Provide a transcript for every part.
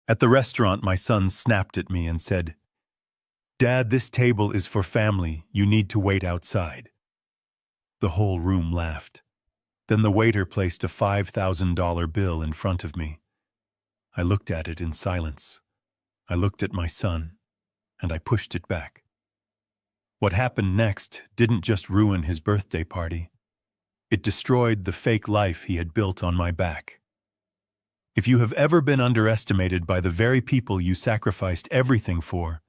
At the restaurant, my son snapped at me and said, "Dad, this table is for family. You need to wait outside." The whole room laughed. Then the waiter placed a $5,000 bill in front of me. I looked at it in silence. I looked at my son, and I pushed it back. What happened next didn't just ruin his birthday party. It destroyed the fake life he had built on my back. If you have ever been underestimated by the very people you sacrificed everything for,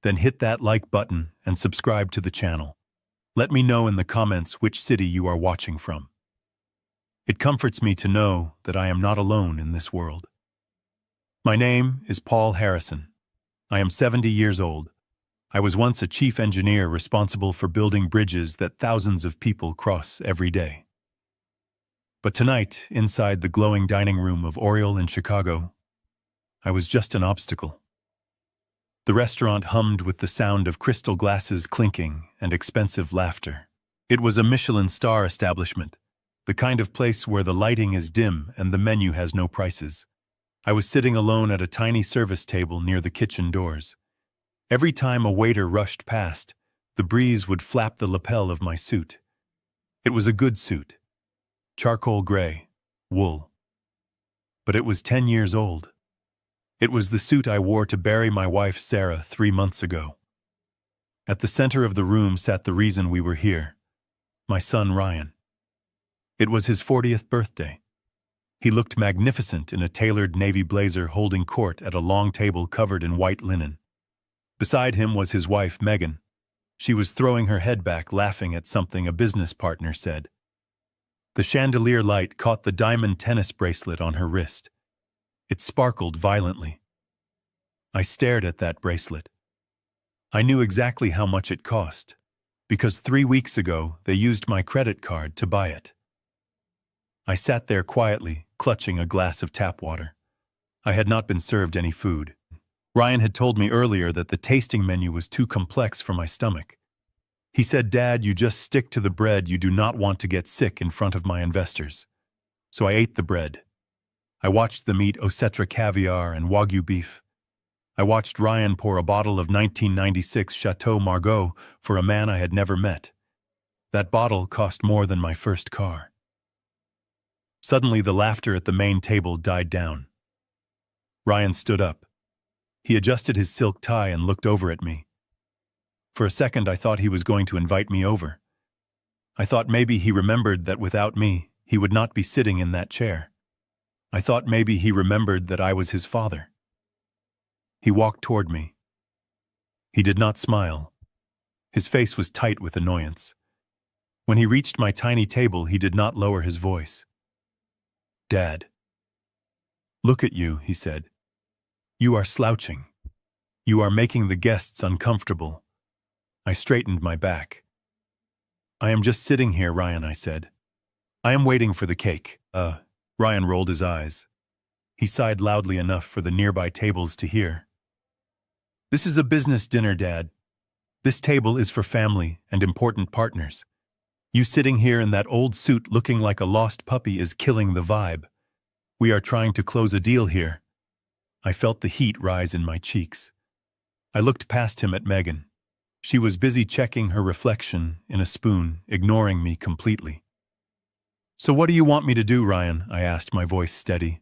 then hit that like button and subscribe to the channel. Let me know in the comments which city you are watching from. It comforts me to know that I am not alone in this world. My name is Paul Harrison. I am 70 years old. I was once a chief engineer responsible for building bridges that thousands of people cross every day. But tonight, inside the glowing dining room of Oriole in Chicago, I was just an obstacle. The restaurant hummed with the sound of crystal glasses clinking and expensive laughter. It was a Michelin star establishment, the kind of place where the lighting is dim and the menu has no prices. I was sitting alone at a tiny service table near the kitchen doors. Every time a waiter rushed past, the breeze would flap the lapel of my suit. It was a good suit. Charcoal gray, wool. But it was 10 years old. It was the suit I wore to bury my wife Sarah 3 months ago. At the center of the room sat the reason we were here, my son Ryan. It was his 40th birthday. He looked magnificent in a tailored navy blazer holding court at a long table covered in white linen. Beside him was his wife Megan. She was throwing her head back, laughing at something a business partner said. The chandelier light caught the diamond tennis bracelet on her wrist. It sparkled violently. I stared at that bracelet. I knew exactly how much it cost, because 3 weeks ago they used my credit card to buy it. I sat there quietly, clutching a glass of tap water. I had not been served any food. Ryan had told me earlier that the tasting menu was too complex for my stomach. He said, "Dad, you just stick to the bread. You do not want to get sick in front of my investors." So I ate the bread. I watched them eat Osetra caviar and Wagyu beef. I watched Ryan pour a bottle of 1996 Chateau Margaux for a man I had never met. That bottle cost more than my first car. Suddenly, the laughter at the main table died down. Ryan stood up. He adjusted his silk tie and looked over at me. For a second, I thought he was going to invite me over. I thought maybe he remembered that without me, he would not be sitting in that chair. I thought maybe he remembered that I was his father. He walked toward me. He did not smile. His face was tight with annoyance. When he reached my tiny table, he did not lower his voice. "Dad, look at you," he said. "You are slouching. You are making the guests uncomfortable." I straightened my back. "I am just sitting here, Ryan," I said. "I am waiting for the cake." Ryan rolled his eyes. He sighed loudly enough for the nearby tables to hear. "This is a business dinner, Dad. This table is for family and important partners. You sitting here in that old suit looking like a lost puppy is killing the vibe. We are trying to close a deal here." I felt the heat rise in my cheeks. I looked past him at Megan. She was busy checking her reflection in a spoon, ignoring me completely. "So what do you want me to do, Ryan?" I asked, my voice steady.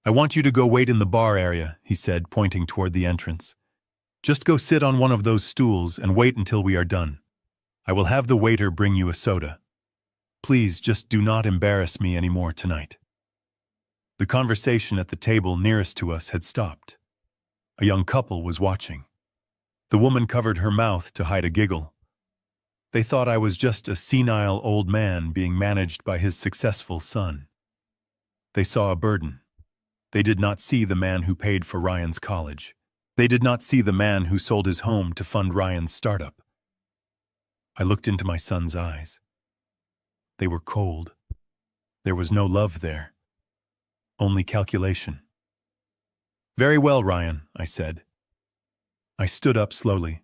"I want you to go wait in the bar area," he said, pointing toward the entrance. "Just go sit on one of those stools and wait until we are done. I will have the waiter bring you a soda. Please just do not embarrass me anymore tonight." The conversation at the table nearest to us had stopped. A young couple was watching. The woman covered her mouth to hide a giggle. They thought I was just a senile old man being managed by his successful son. They saw a burden. They did not see the man who paid for Ryan's college. They did not see the man who sold his home to fund Ryan's startup. I looked into my son's eyes. They were cold. There was no love there. Only calculation. "Very well, Ryan," I said. I stood up slowly.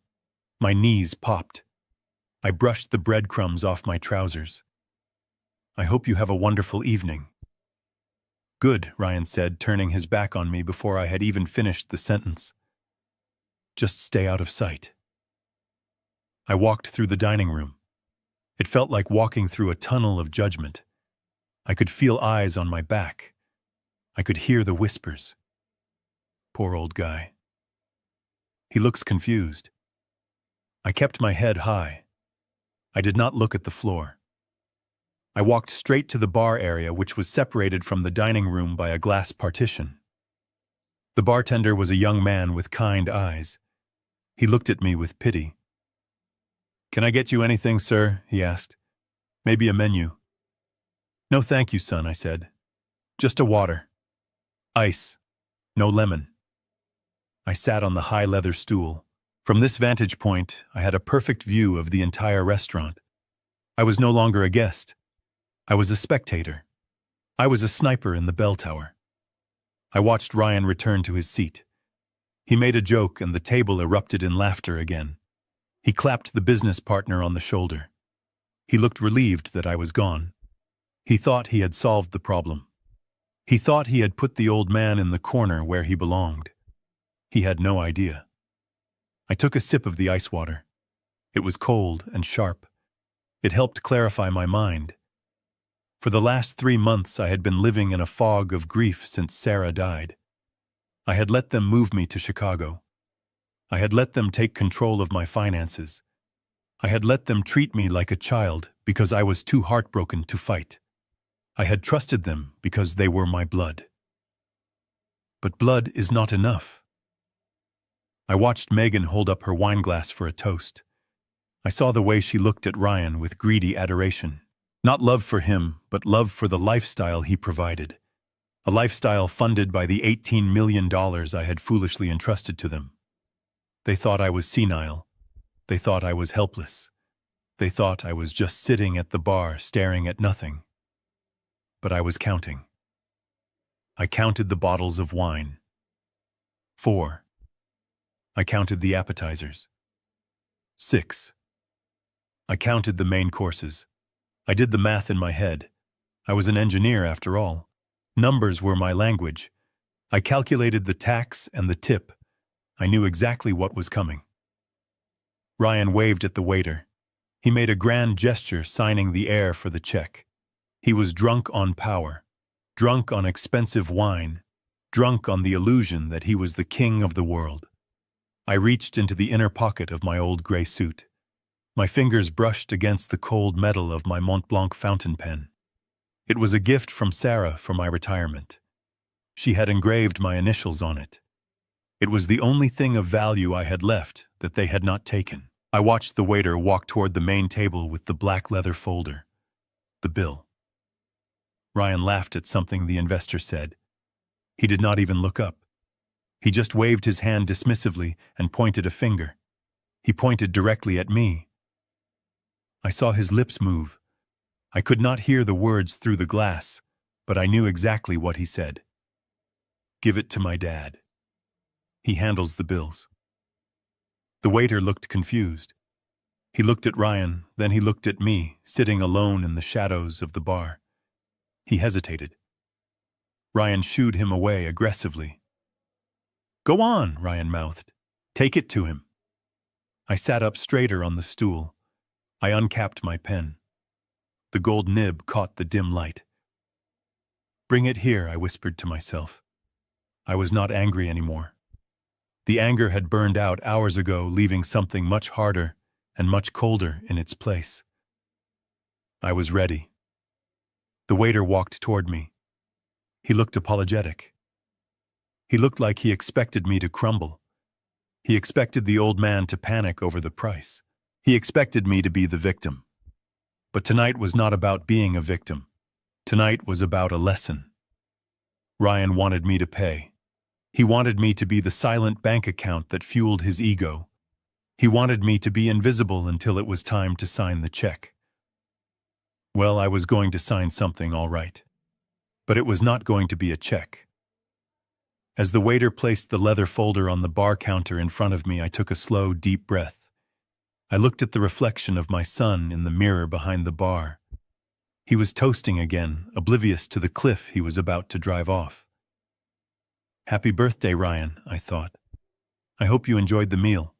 My knees popped. I brushed the breadcrumbs off my trousers. "I hope you have a wonderful evening." Good, Ryan said, turning his back on me before I had even finished the sentence. Just stay out of sight. I walked through the dining room. It felt like walking through a tunnel of judgment. I could feel eyes on my back. I could hear the whispers. Poor old guy. He looks confused. I kept my head high. I did not look at the floor. I walked straight to the bar area, which was separated from the dining room by a glass partition. The bartender was a young man with kind eyes. He looked at me with pity. "Can I get you anything, sir?" he asked. "Maybe a menu." "No, thank you, son," I said. "Just a water. Ice. No lemon." I sat on the high leather stool. From this vantage point, I had a perfect view of the entire restaurant. I was no longer a guest. I was a spectator. I was a sniper in the bell tower. I watched Ryan return to his seat. He made a joke and the table erupted in laughter again. He clapped the business partner on the shoulder. He looked relieved that I was gone. He thought he had solved the problem. He thought he had put the old man in the corner where he belonged. He had no idea. I took a sip of the ice water. It was cold and sharp. It helped clarify my mind. For the last 3 months, I had been living in a fog of grief since Sarah died. I had let them move me to Chicago. I had let them take control of my finances. I had let them treat me like a child because I was too heartbroken to fight. I had trusted them because they were my blood. But blood is not enough. I watched Megan hold up her wineglass for a toast. I saw the way she looked at Ryan with greedy adoration. Not love for him, but love for the lifestyle he provided. A lifestyle funded by the $18 million I had foolishly entrusted to them. They thought I was senile. They thought I was helpless. They thought I was just sitting at the bar staring at nothing. But I was counting. I counted the bottles of wine. 4. I counted the appetizers. 6. I counted the main courses. I did the math in my head. I was an engineer after all. Numbers were my language. I calculated the tax and the tip. I knew exactly what was coming. Ryan waved at the waiter. He made a grand gesture, signing the air for the check. He was drunk on power, drunk on expensive wine, drunk on the illusion that he was the king of the world. I reached into the inner pocket of my old gray suit. My fingers brushed against the cold metal of my Mont Blanc fountain pen. It was a gift from Sarah for my retirement. She had engraved my initials on it. It was the only thing of value I had left that they had not taken. I watched the waiter walk toward the main table with the black leather folder. The bill. Ryan laughed at something the investor said. He did not even look up. He just waved his hand dismissively and pointed a finger. He pointed directly at me. I saw his lips move. I could not hear the words through the glass, but I knew exactly what he said. "Give it to my dad. He handles the bills." The waiter looked confused. He looked at Ryan, then he looked at me, sitting alone in the shadows of the bar. He hesitated. Ryan shooed him away aggressively. "Go on," Ryan mouthed. "Take it to him." I sat up straighter on the stool. I uncapped my pen. The gold nib caught the dim light. "Bring it here," I whispered to myself. I was not angry anymore. The anger had burned out hours ago, leaving something much harder and much colder in its place. I was ready. The waiter walked toward me. He looked apologetic. He looked like he expected me to crumble. He expected the old man to panic over the price. He expected me to be the victim. But tonight was not about being a victim. Tonight was about a lesson. Ryan wanted me to pay. He wanted me to be the silent bank account that fueled his ego. He wanted me to be invisible until it was time to sign the check. Well, I was going to sign something, all right. But it was not going to be a check. As the waiter placed the leather folder on the bar counter in front of me, I took a slow, deep breath. I looked at the reflection of my son in the mirror behind the bar. He was toasting again, oblivious to the cliff he was about to drive off. "Happy birthday, Ryan," I thought. "I hope you enjoyed the meal,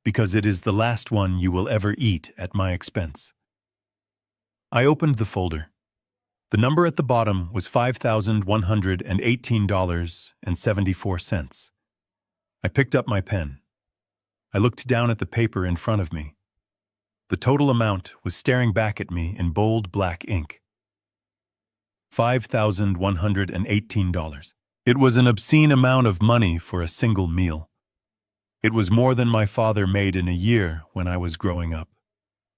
because it is the last one you will ever eat at my expense." I opened the folder. The number at the bottom was $5,118.74. I picked up my pen. I looked down at the paper in front of me. The total amount was staring back at me in bold black ink. $5,118. It was an obscene amount of money for a single meal. It was more than my father made in a year when I was growing up.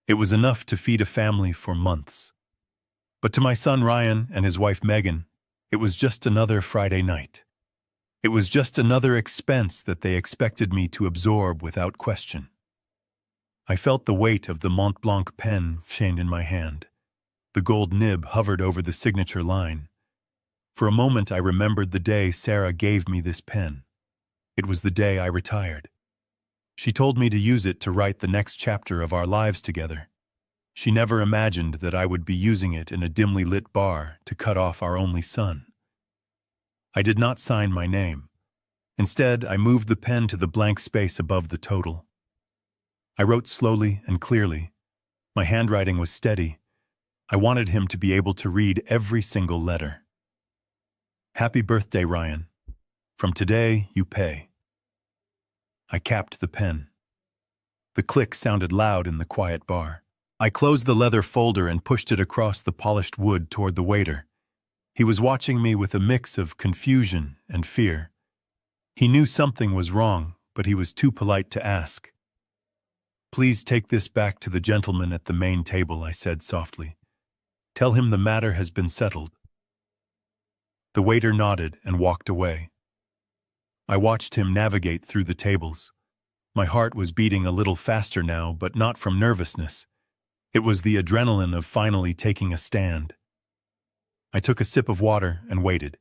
It was enough to feed a family for months. But to my son Ryan and his wife Megan, it was just another Friday night. It was just another expense that they expected me to absorb without question. I felt the weight of the Mont Blanc pen chained in my hand. The gold nib hovered over the signature line. For a moment I remembered the day Sarah gave me this pen. It was the day I retired. She told me to use it to write the next chapter of our lives together. She never imagined that I would be using it in a dimly lit bar to cut off our only son. I did not sign my name. Instead, I moved the pen to the blank space above the total. I wrote slowly and clearly. My handwriting was steady. I wanted him to be able to read every single letter. "Happy birthday, Ryan. From today, you pay." I capped the pen. The click sounded loud in the quiet bar. I closed the leather folder and pushed it across the polished wood toward the waiter. He was watching me with a mix of confusion and fear. He knew something was wrong, but he was too polite to ask. "Please take this back to the gentleman at the main table," I said softly. "Tell him the matter has been settled." The waiter nodded and walked away. I watched him navigate through the tables. My heart was beating a little faster now, but not from nervousness. It was the adrenaline of finally taking a stand. I took a sip of water and waited.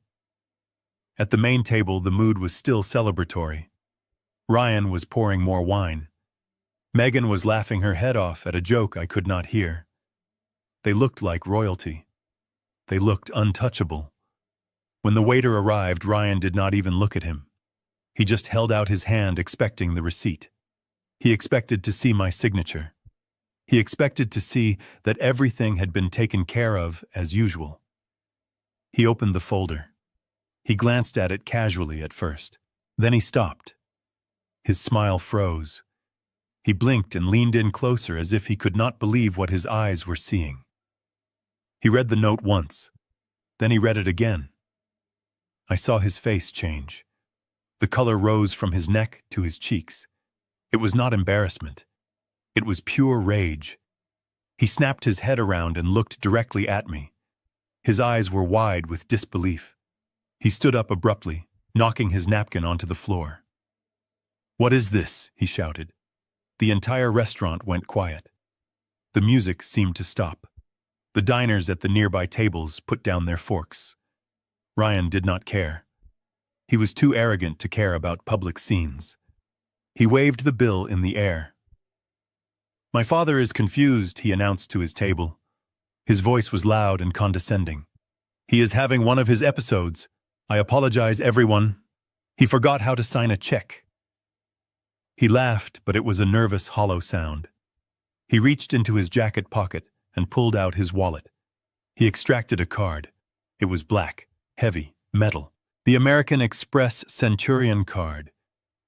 At the main table, the mood was still celebratory. Ryan was pouring more wine. Megan was laughing her head off at a joke I could not hear. They looked like royalty. They looked untouchable. When the waiter arrived, Ryan did not even look at him. He just held out his hand expecting the receipt. He expected to see my signature. He expected to see that everything had been taken care of as usual. He opened the folder. He glanced at it casually at first. Then he stopped. His smile froze. He blinked and leaned in closer as if he could not believe what his eyes were seeing. He read the note once. Then he read it again. I saw his face change. The color rose from his neck to his cheeks. It was not embarrassment. It was pure rage. He snapped his head around and looked directly at me. His eyes were wide with disbelief. He stood up abruptly, knocking his napkin onto the floor. "What is this?" he shouted. The entire restaurant went quiet. The music seemed to stop. The diners at the nearby tables put down their forks. Ryan did not care. He was too arrogant to care about public scenes. He waved the bill in the air. "My father is confused," he announced to his table. His voice was loud and condescending. "He is having one of his episodes. I apologize, everyone. He forgot how to sign a check." He laughed, but it was a nervous, hollow sound. He reached into his jacket pocket and pulled out his wallet. He extracted a card. It was black, heavy, metal. The American Express Centurion card.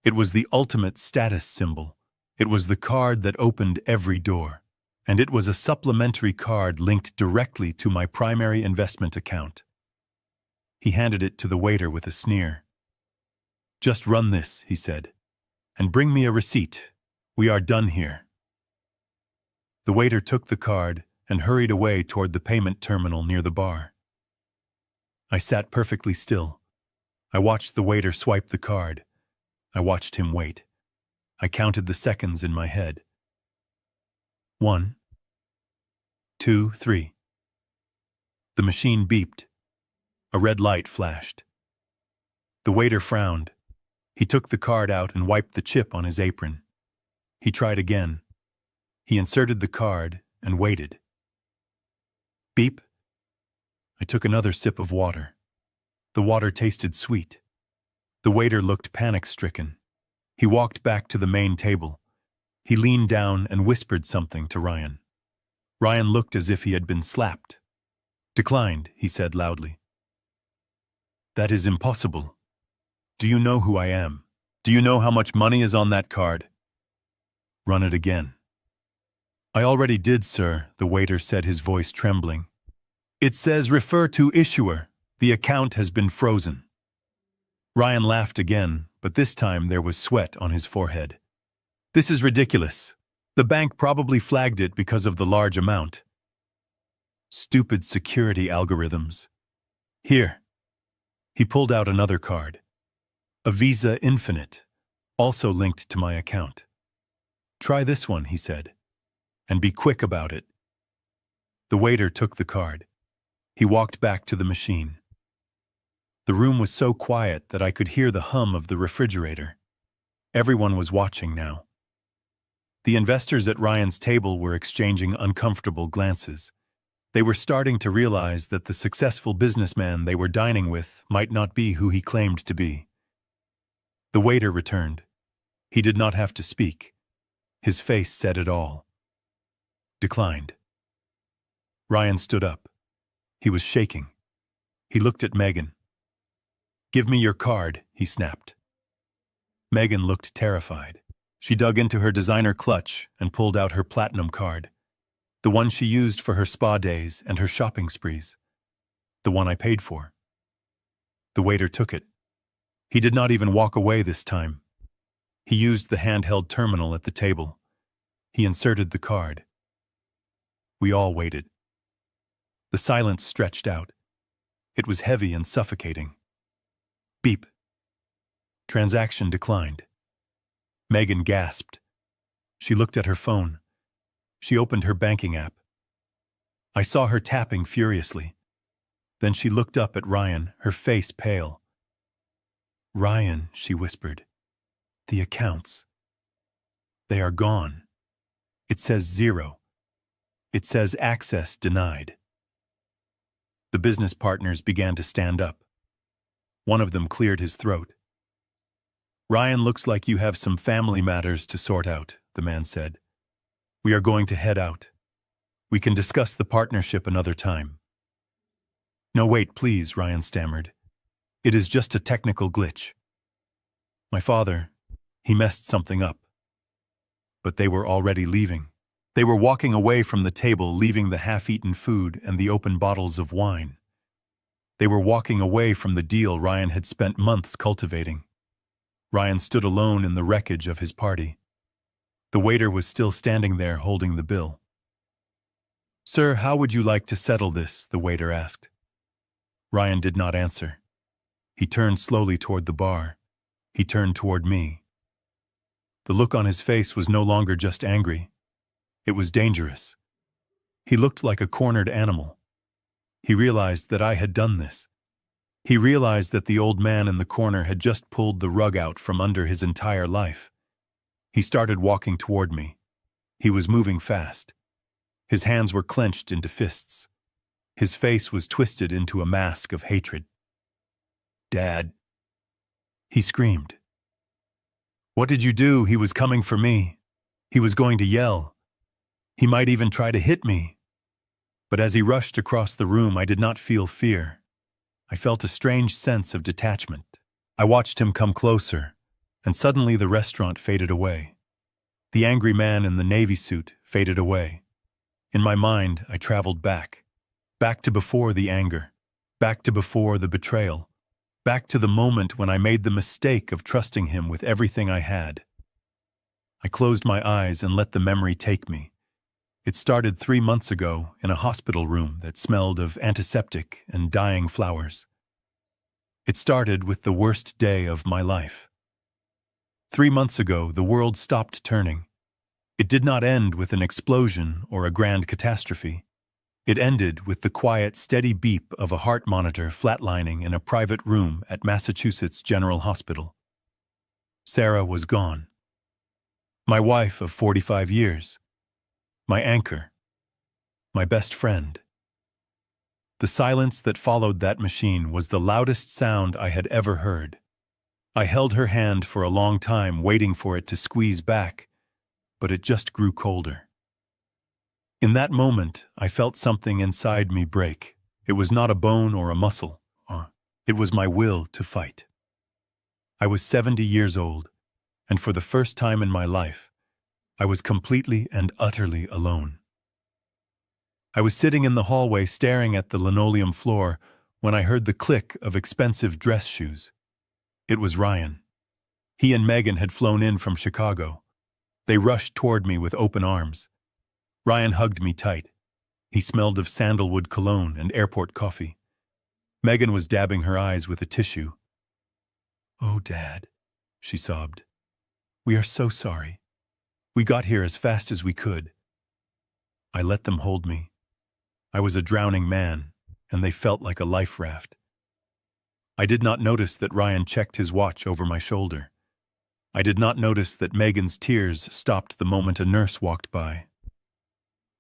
It was the ultimate status symbol. It was the card that opened every door. And it was a supplementary card linked directly to my primary investment account. He handed it to the waiter with a sneer. "Just run this," he said, "and bring me a receipt. We are done here." The waiter took the card and hurried away toward the payment terminal near the bar. I sat perfectly still. I watched the waiter swipe the card. I watched him wait. I counted the seconds in my head. 1, 2, 3. The machine beeped. A red light flashed. The waiter frowned. He took the card out and wiped the chip on his apron. He tried again. He inserted the card and waited. Beep. I took another sip of water. The water tasted sweet. The waiter looked panic-stricken. He walked back to the main table. He leaned down and whispered something to Ryan. Ryan looked as if he had been slapped. Declined, he said loudly. That is impossible. Do you know who I am? Do you know how much money is on that card? Run it again. I already did, sir, the waiter said, his voice trembling. It says refer to issuer. The account has been frozen. Ryan laughed again, but this time there was sweat on his forehead. This is ridiculous. The bank probably flagged it because of the large amount. Stupid security algorithms. Here. He pulled out another card. A Visa Infinite, also linked to my account. Try this one, he said, and be quick about it. The waiter took the card. He walked back to the machine. The room was so quiet that I could hear the hum of the refrigerator. Everyone was watching now. The investors at Ryan's table were exchanging uncomfortable glances. They were starting to realize that the successful businessman they were dining with might not be who he claimed to be. The waiter returned. He did not have to speak. His face said it all. Declined. Ryan stood up. He was shaking. He looked at Megan. Give me your card, he snapped. Megan looked terrified. She dug into her designer clutch and pulled out her platinum card. The one she used for her spa days and her shopping sprees. The one I paid for. The waiter took it. He did not even walk away this time. He used the handheld terminal at the table. He inserted the card. We all waited. The silence stretched out. It was heavy and suffocating. Beep. Transaction declined. Megan gasped. She looked at her phone. She opened her banking app. I saw her tapping furiously. Then she looked up at Ryan, her face pale. Ryan, she whispered. The accounts. They are gone. It says 0. It says access denied. The business partners began to stand up. One of them cleared his throat. Ryan, looks like you have some family matters to sort out, the man said. We are going to head out. We can discuss the partnership another time. No, wait, please, Ryan stammered. It is just a technical glitch. My father, he messed something up. But they were already leaving. They were walking away from the table, leaving the half-eaten food and the open bottles of wine. They were walking away from the deal Ryan had spent months cultivating. Ryan stood alone in the wreckage of his party. The waiter was still standing there holding the bill. Sir, how would you like to settle this? The waiter asked. Ryan did not answer. He turned slowly toward the bar. He turned toward me. The look on his face was no longer just angry. It was dangerous. He looked like a cornered animal. He realized that I had done this. He realized that the old man in the corner had just pulled the rug out from under his entire life. He started walking toward me. He was moving fast. His hands were clenched into fists. His face was twisted into a mask of hatred. Dad. He screamed. What did you do? He was coming for me. He was going to yell. He might even try to hit me. But as he rushed across the room, I did not feel fear. I felt a strange sense of detachment. I watched him come closer, and suddenly the restaurant faded away. The angry man in the navy suit faded away. In my mind, I traveled back to before the anger, back to before the betrayal, back to the moment when I made the mistake of trusting him with everything I had. I closed my eyes and let the memory take me. It started 3 months ago in a hospital room that smelled of antiseptic and dying flowers. It started with the worst day of my life. 3 months ago, the world stopped turning. It did not end with an explosion or a grand catastrophe. It ended with the quiet, steady beep of a heart monitor flatlining in a private room at Massachusetts General Hospital. Sarah was gone. My wife of 45 years. My anchor. My best friend. The silence that followed that machine was the loudest sound I had ever heard. I held her hand for a long time, waiting for it to squeeze back, but it just grew colder. In that moment, I felt something inside me break. It was not a bone or a muscle. It was my will to fight. I was 70 years old, and for the first time in my life, I was completely and utterly alone. I was sitting in the hallway staring at the linoleum floor when I heard the click of expensive dress shoes. It was Ryan. He and Megan had flown in from Chicago. They rushed toward me with open arms. Ryan hugged me tight. He smelled of sandalwood cologne and airport coffee. Megan was dabbing her eyes with a tissue. "Oh, Dad," she sobbed. "We are so sorry. We got here as fast as we could." I let them hold me. I was a drowning man, and they felt like a life raft. I did not notice that Ryan checked his watch over my shoulder. I did not notice that Megan's tears stopped the moment a nurse walked by.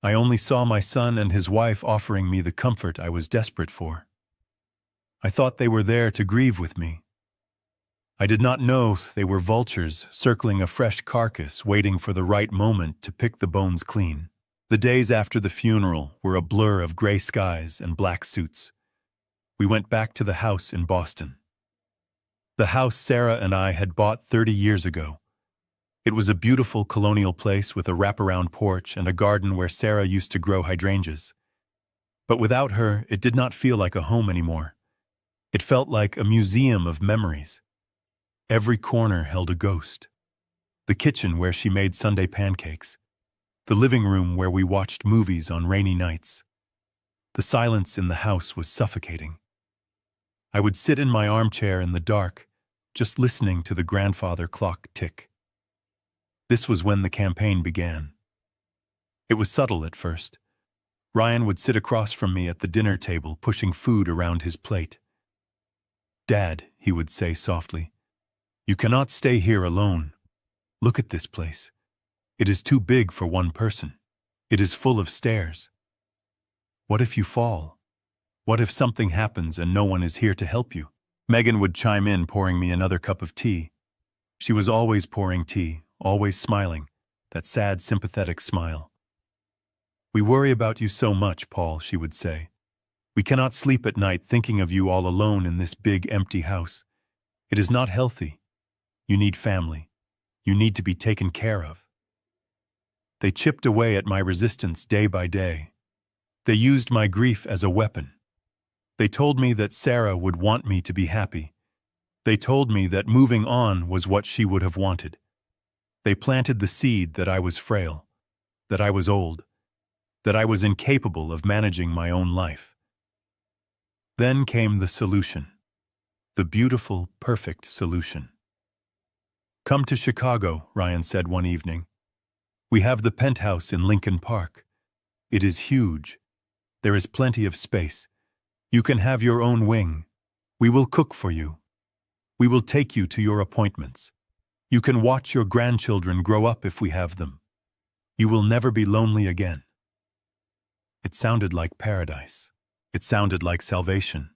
I only saw my son and his wife offering me the comfort I was desperate for. I thought they were there to grieve with me. I did not know they were vultures circling a fresh carcass, waiting for the right moment to pick the bones clean. The days after the funeral were a blur of gray skies and black suits. We went back to the house in Boston. The house Sarah and I had bought 30 years ago. It was a beautiful colonial place with a wraparound porch and a garden where Sarah used to grow hydrangeas. But without her, it did not feel like a home anymore. It felt like a museum of memories. Every corner held a ghost. The kitchen where she made Sunday pancakes. The living room where we watched movies on rainy nights. The silence in the house was suffocating. I would sit in my armchair in the dark, just listening to the grandfather clock tick. This was when the campaign began. It was subtle at first. Ryan would sit across from me at the dinner table, pushing food around his plate. "Dad," he would say softly, "you cannot stay here alone. Look at this place. It is too big for one person. It is full of stairs. What if you fall? What if something happens and no one is here to help you?" Megan would chime in, pouring me another cup of tea. She was always pouring tea, always smiling, that sad, sympathetic smile. "We worry about you so much, Paul," she would say. "We cannot sleep at night thinking of you all alone in this big, empty house. It is not healthy. You need family. You need to be taken care of." They chipped away at my resistance day by day. They used my grief as a weapon. They told me that Sarah would want me to be happy. They told me that moving on was what she would have wanted. They planted the seed that I was frail, that I was old, that I was incapable of managing my own life. Then came the solution. The beautiful, perfect solution. "Come to Chicago," Ryan said one evening. "We have the penthouse in Lincoln Park. It is huge. There is plenty of space. You can have your own wing. We will cook for you. We will take you to your appointments. You can watch your grandchildren grow up if we have them. You will never be lonely again." It sounded like paradise. It sounded like salvation.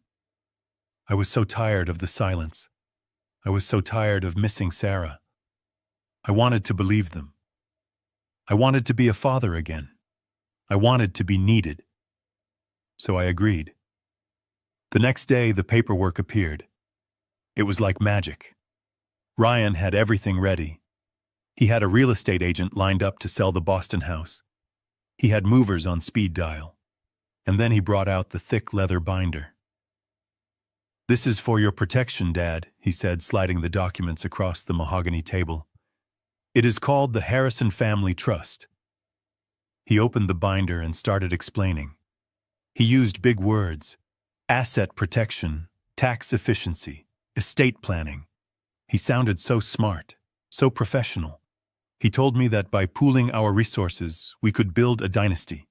I was so tired of the silence. I was so tired of missing Sarah. I wanted to believe them. I wanted to be a father again. I wanted to be needed. So I agreed. The next day, the paperwork appeared. It was like magic. Ryan had everything ready. He had a real estate agent lined up to sell the Boston house. He had movers on speed dial. And then he brought out the thick leather binder. "This is for your protection, Dad," he said, sliding the documents across the mahogany table. "It is called the Harrison Family Trust." He opened the binder and started explaining. He used big words: asset protection, tax efficiency, estate planning. He sounded so smart, so professional. He told me that by pooling our resources, we could build a dynasty.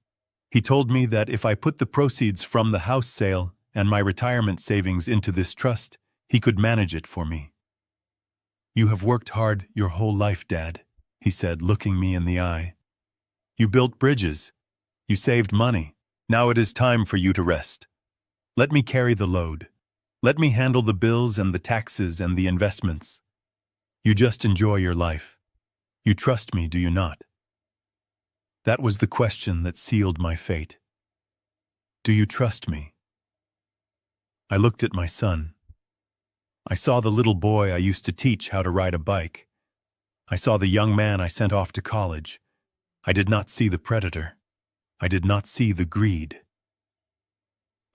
He told me that if I put the proceeds from the house sale and my retirement savings into this trust, he could manage it for me. "You have worked hard your whole life, Dad," he said, looking me in the eye. "You built bridges. You saved money. Now it is time for you to rest. Let me carry the load. Let me handle the bills and the taxes and the investments. You just enjoy your life. You trust me, do you not? That was the question that sealed my fate. Do you trust me? I looked at my son. I saw the little boy I used to teach how to ride a bike. I saw the young man I sent off to college. I did not see the predator. I did not see the greed.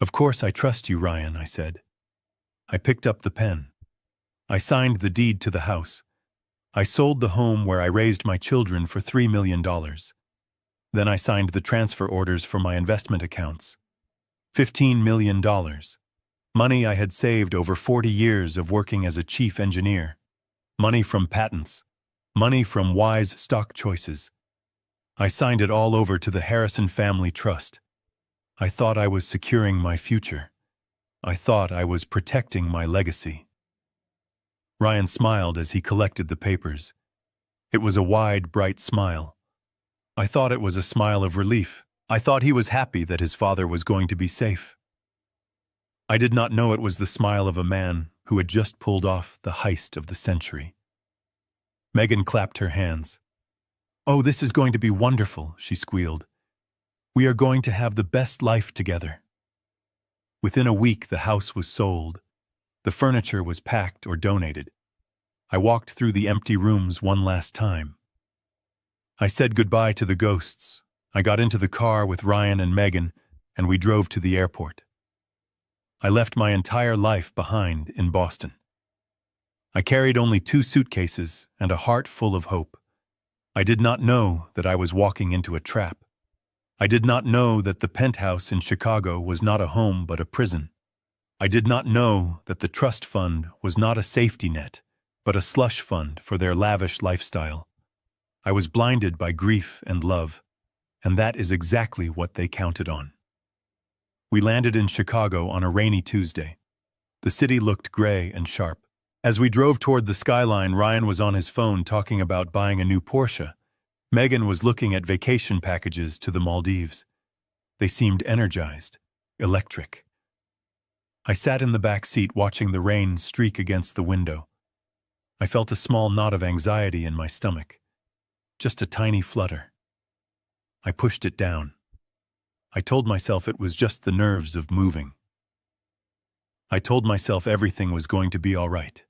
Of course I trust you, Ryan, I said. I picked up the pen. I signed the deed to the house. I sold the home where I raised my children for $3 million. Then I signed the transfer orders for my investment accounts. $15 million. Money I had saved over 40 years of working as a chief engineer. Money from patents. Money from wise stock choices. I signed it all over to the Harrison Family Trust. I thought I was securing my future. I thought I was protecting my legacy. Ryan smiled as he collected the papers. It was a wide, bright smile. I thought it was a smile of relief. I thought he was happy that his father was going to be safe. I did not know it was the smile of a man who had just pulled off the heist of the century. Megan clapped her hands. "Oh, this is going to be wonderful," she squealed. "We are going to have the best life together." Within a week, the house was sold. The furniture was packed or donated. I walked through the empty rooms one last time. I said goodbye to the ghosts. I got into the car with Ryan and Megan, and we drove to the airport. I left my entire life behind in Boston. I carried only 2 suitcases and a heart full of hope. I did not know that I was walking into a trap. I did not know that the penthouse in Chicago was not a home but a prison. I did not know that the trust fund was not a safety net, but a slush fund for their lavish lifestyle. I was blinded by grief and love, and that is exactly what they counted on. We landed in Chicago on a rainy Tuesday. The city looked gray and sharp. As we drove toward the skyline, Ryan was on his phone talking about buying a new Porsche. Megan was looking at vacation packages to the Maldives. They seemed energized, electric. I sat in the back seat watching the rain streak against the window. I felt a small knot of anxiety in my stomach. Just a tiny flutter. I pushed it down. I told myself it was just the nerves of moving. I told myself everything was going to be all right.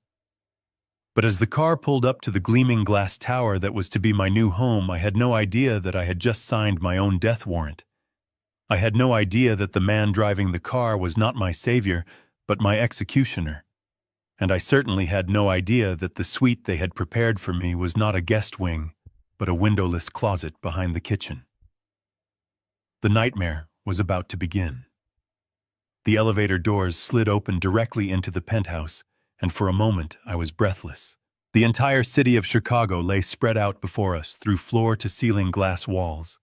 But as the car pulled up to the gleaming glass tower that was to be my new home, I had no idea that I had just signed my own death warrant. I had no idea that the man driving the car was not my savior, but my executioner. And I certainly had no idea that the suite they had prepared for me was not a guest wing, but a windowless closet behind the kitchen. The nightmare was about to begin. The elevator doors slid open directly into the penthouse, and for a moment I was breathless. The entire city of Chicago lay spread out before us through floor-to-ceiling glass walls.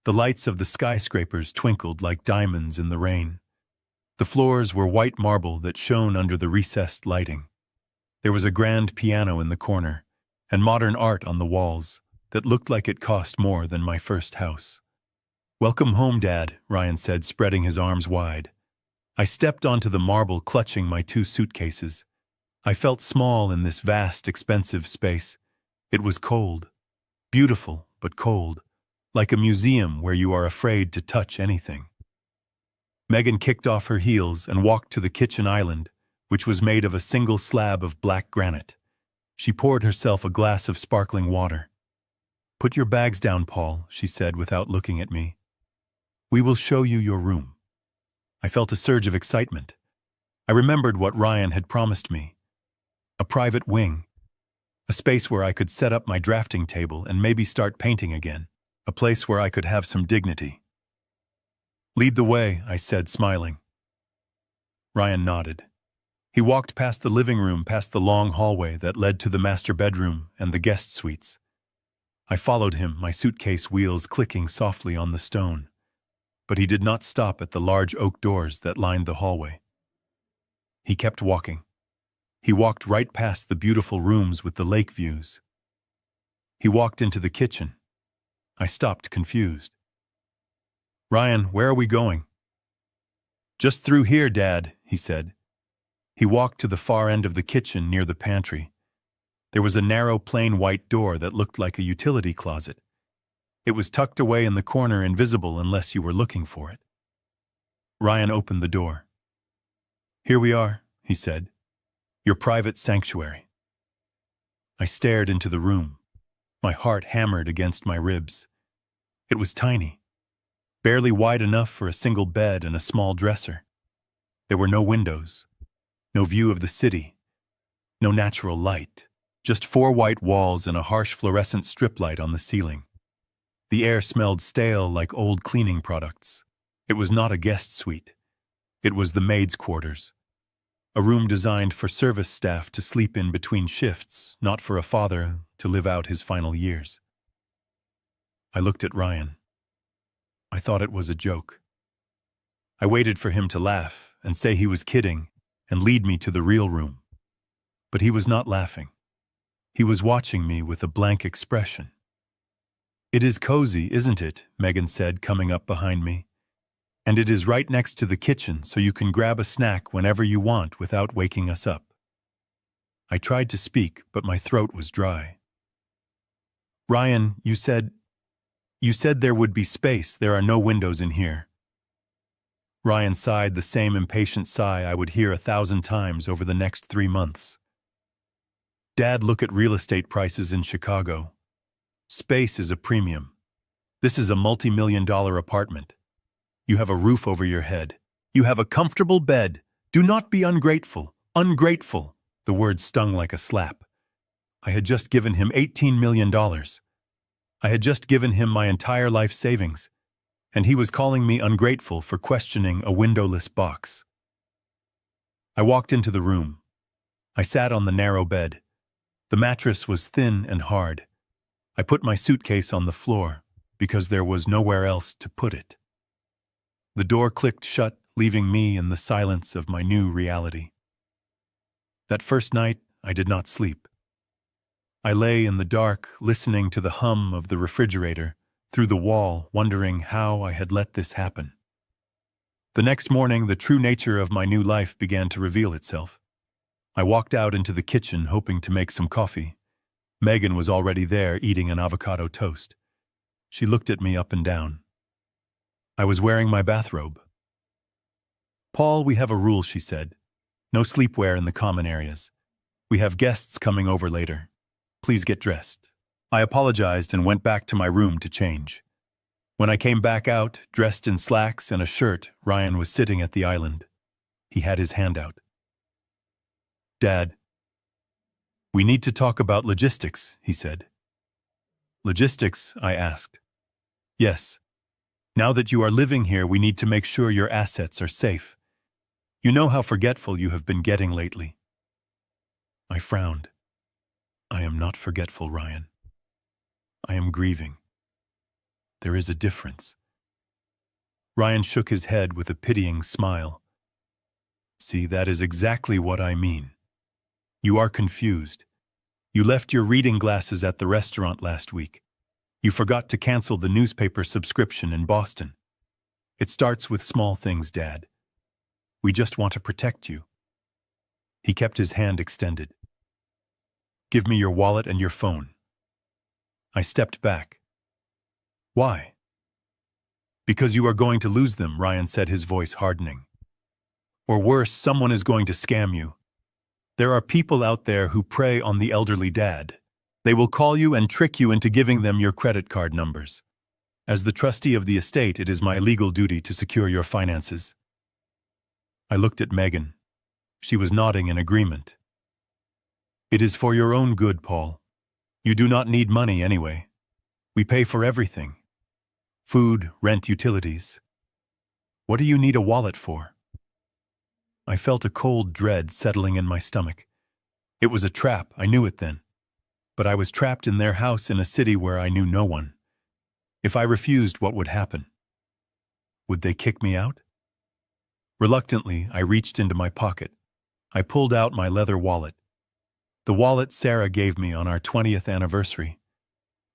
The lights of the skyscrapers twinkled like diamonds in the rain. The floors were white marble that shone under the recessed lighting. There was a grand piano in the corner, and modern art on the walls that looked like it cost more than my first house. "Welcome home, Dad," Ryan said, spreading his arms wide. I stepped onto the marble, clutching my 2 suitcases. I felt small in this vast, expensive space. It was cold. Beautiful, but cold. Like a museum where you are afraid to touch anything. Megan kicked off her heels and walked to the kitchen island, which was made of a single slab of black granite. She poured herself a glass of sparkling water. "Put your bags down, Paul," she said without looking at me. "We will show you your room." I felt a surge of excitement. I remembered what Ryan had promised me. A private wing. A space where I could set up my drafting table and maybe start painting again. A place where I could have some dignity. "Lead the way," I said, smiling. Ryan nodded. He walked past the living room, past the long hallway that led to the master bedroom and the guest suites. I followed him, my suitcase wheels clicking softly on the stone. But he did not stop at the large oak doors that lined the hallway. He kept walking. He walked right past the beautiful rooms with the lake views. He walked into the kitchen. I stopped, confused. "Ryan, where are we going?" Just through here, Dad, he said. He walked to the far end of the kitchen near the pantry. There was a narrow, plain white door that looked like a utility closet. It was tucked away in the corner, invisible unless you were looking for it. Ryan opened the door. Here we are, he said. Your private sanctuary. I stared into the room. My heart hammered against my ribs. It was tiny, barely wide enough for a single bed and a small dresser. There were no windows, no view of the city, no natural light, just 4 white walls and a harsh fluorescent strip light on the ceiling. The air smelled stale like old cleaning products. It was not a guest suite. It was the maid's quarters. A room designed for service staff to sleep in between shifts, not for a father to live out his final years. I looked at Ryan. I thought it was a joke. I waited for him to laugh and say he was kidding and lead me to the real room. But he was not laughing. He was watching me with a blank expression. It is cozy, isn't it? Megan said, coming up behind me. And it is right next to the kitchen, so you can grab a snack whenever you want without waking us up. I tried to speak, but my throat was dry. Ryan, you said there would be space. There are no windows in here. Ryan sighed the same impatient sigh I would hear 1,000 times over the next 3 months. Dad, look at real estate prices in Chicago. Space is a premium. This is a multi-million-dollar apartment. You have a roof over your head. You have a comfortable bed. Do not be ungrateful. Ungrateful. The word stung like a slap. I had just given him $18 million. I had just given him my entire life savings, and he was calling me ungrateful for questioning a windowless box. I walked into the room. I sat on the narrow bed. The mattress was thin and hard. I put my suitcase on the floor because there was nowhere else to put it. The door clicked shut, leaving me in the silence of my new reality. That first night, I did not sleep. I lay in the dark, listening to the hum of the refrigerator through the wall, wondering how I had let this happen. The next morning, the true nature of my new life began to reveal itself. I walked out into the kitchen, hoping to make some coffee. Megan was already there, eating an avocado toast. She looked at me up and down. I was wearing my bathrobe. Paul, we have a rule, she said. No sleepwear in the common areas. We have guests coming over later. Please get dressed. I apologized and went back to my room to change. When I came back out, dressed in slacks and a shirt, Ryan was sitting at the island. He had his hand out. Dad, we need to talk about logistics, he said. Logistics? I asked. Yes. Now that you are living here, we need to make sure your assets are safe. You know how forgetful you have been getting lately. I frowned. I am not forgetful, Ryan. I am grieving. There is a difference. Ryan shook his head with a pitying smile. See, that is exactly what I mean. You are confused. You left your reading glasses at the restaurant last week. You forgot to cancel the newspaper subscription in Boston. It starts with small things, Dad. We just want to protect you. He kept his hand extended. Give me your wallet and your phone. I stepped back. Why? Because you are going to lose them, Ryan said, his voice hardening. Or worse, someone is going to scam you. There are people out there who prey on the elderly dad. They will call you and trick you into giving them your credit card numbers. As the trustee of the estate, it is my legal duty to secure your finances. I looked at Megan. She was nodding in agreement. It is for your own good, Paul. You do not need money anyway. We pay for everything. Food, rent, utilities. What do you need a wallet for? I felt a cold dread settling in my stomach. It was a trap, I knew it then. But I was trapped in their house in a city where I knew no one. If I refused, what would happen? Would they kick me out? Reluctantly, I reached into my pocket. I pulled out my leather wallet. The wallet Sarah gave me on our 20th anniversary.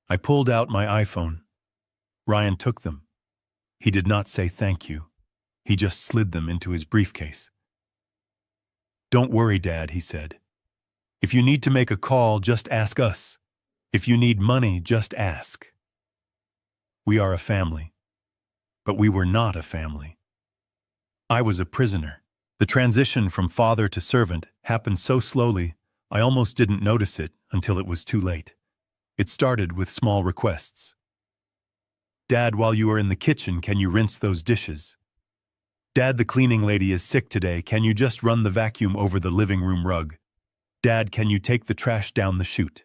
I pulled out my iPhone. Ryan took them. He did not say thank you. He just slid them into his briefcase. "Don't worry, Dad," he said. "If you need to make a call, just ask us. If you need money, just ask." We are a family. But we were not a family. I was a prisoner. The transition from father to servant happened so slowly, I almost didn't notice it until it was too late. It started with small requests. "Dad, while you are in the kitchen, can you rinse those dishes? Dad, the cleaning lady is sick today. Can you just run the vacuum over the living room rug? Dad, can you take the trash down the chute?"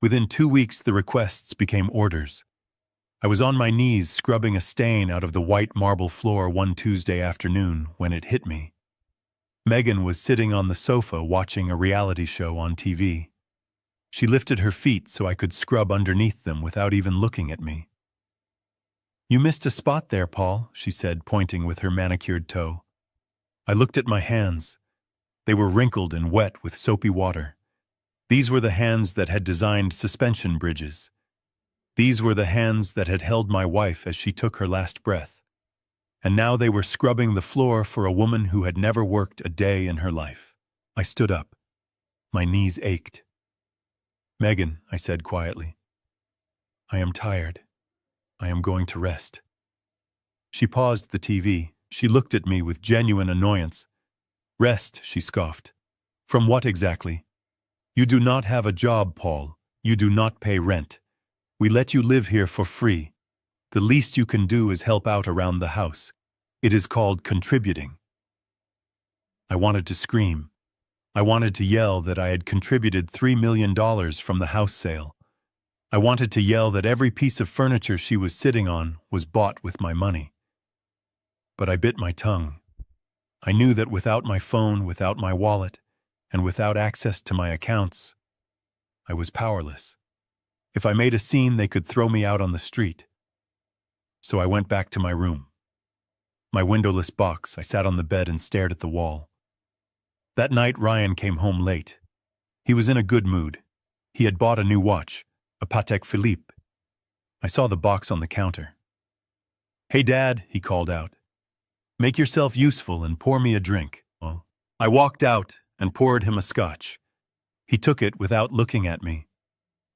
Within 2 weeks, the requests became orders. I was on my knees scrubbing a stain out of the white marble floor one Tuesday afternoon when it hit me. Megan was sitting on the sofa watching a reality show on TV. She lifted her feet so I could scrub underneath them without even looking at me. "You missed a spot there, Paul," she said, pointing with her manicured toe. I looked at my hands. They were wrinkled and wet with soapy water. These were the hands that had designed suspension bridges. These were the hands that had held my wife as she took her last breath. And now they were scrubbing the floor for a woman who had never worked a day in her life. I stood up. My knees ached. "Megan," I said quietly, "I am tired. I am going to rest." She paused the TV. She looked at me with genuine annoyance. "Rest," she scoffed. "From what exactly? You do not have a job, Paul. You do not pay rent. We let you live here for free. The least you can do is help out around the house. It is called contributing." I wanted to scream. I wanted to yell that I had contributed $3 million from the house sale. I wanted to yell that every piece of furniture she was sitting on was bought with my money. But I bit my tongue. I knew that without my phone, without my wallet, and without access to my accounts, I was powerless. If I made a scene, they could throw me out on the street. So I went back to my room. My windowless box, I sat on the bed and stared at the wall. That night, Ryan came home late. He was in a good mood. He had bought a new watch, a Patek Philippe. I saw the box on the counter. "Hey, Dad," he called out. "Make yourself useful and pour me a drink." Well, I walked out and poured him a scotch. He took it without looking at me.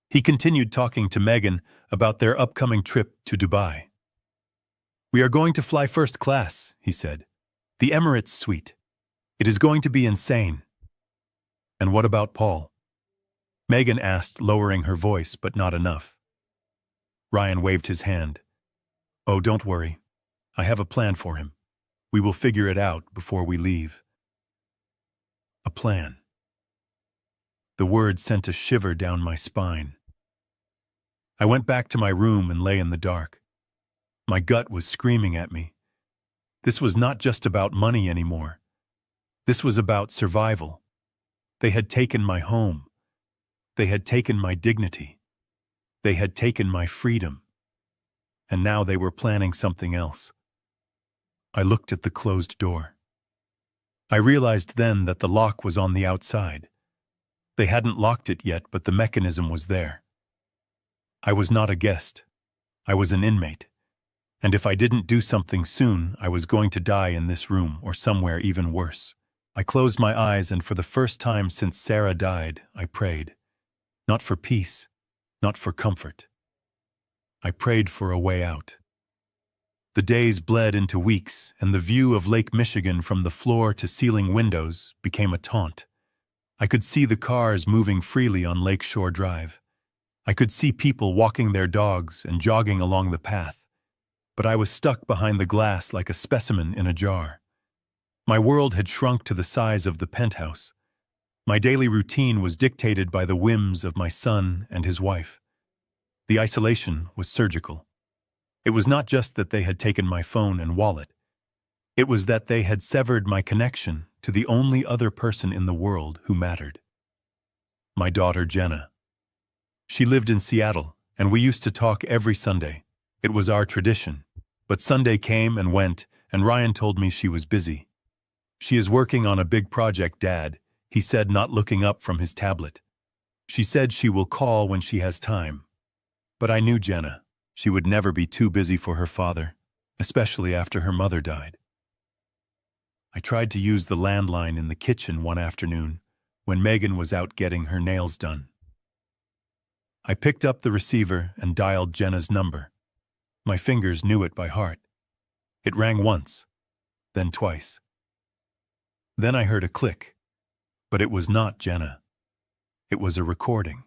He continued talking to Megan about their upcoming trip to Dubai. "We are going to fly first class," he said. "The Emirates suite. It is going to be insane." "And what about Paul?" Megan asked, lowering her voice, but not enough. Ryan waved his hand. "Oh, don't worry. I have a plan for him. We will figure it out before we leave." A plan. The word sent a shiver down my spine. I went back to my room and lay in the dark. My gut was screaming at me. This was not just about money anymore. This was about survival. They had taken my home. They had taken my dignity. They had taken my freedom. And now they were planning something else. I looked at the closed door. I realized then that the lock was on the outside. They hadn't locked it yet, but the mechanism was there. I was not a guest. I was an inmate. And if I didn't do something soon, I was going to die in this room or somewhere even worse. I closed my eyes, and for the first time since Sarah died, I prayed. Not for peace, not for comfort. I prayed for a way out. The days bled into weeks, and the view of Lake Michigan from the floor-to-ceiling windows became a taunt. I could see the cars moving freely on Lakeshore Drive. I could see people walking their dogs and jogging along the path. But I was stuck behind the glass like a specimen in a jar. My world had shrunk to the size of the penthouse. My daily routine was dictated by the whims of my son and his wife. The isolation was surgical. It was not just that they had taken my phone and wallet. It was that they had severed my connection to the only other person in the world who mattered. My daughter, Jenna. She lived in Seattle, and we used to talk every Sunday. It was our tradition. But Sunday came and went, and Ryan told me she was busy. "She is working on a big project, Dad," he said, not looking up from his tablet. "She said she will call when she has time." But I knew Jenna. She would never be too busy for her father. especially after her mother died. I tried to use the landline in the kitchen one afternoon when Megan was out getting her nails done. I picked up the receiver and dialed Jenna's number. My fingers knew it by heart. It rang once, then twice. Then I heard a click, but it was not Jenna. It was a recording.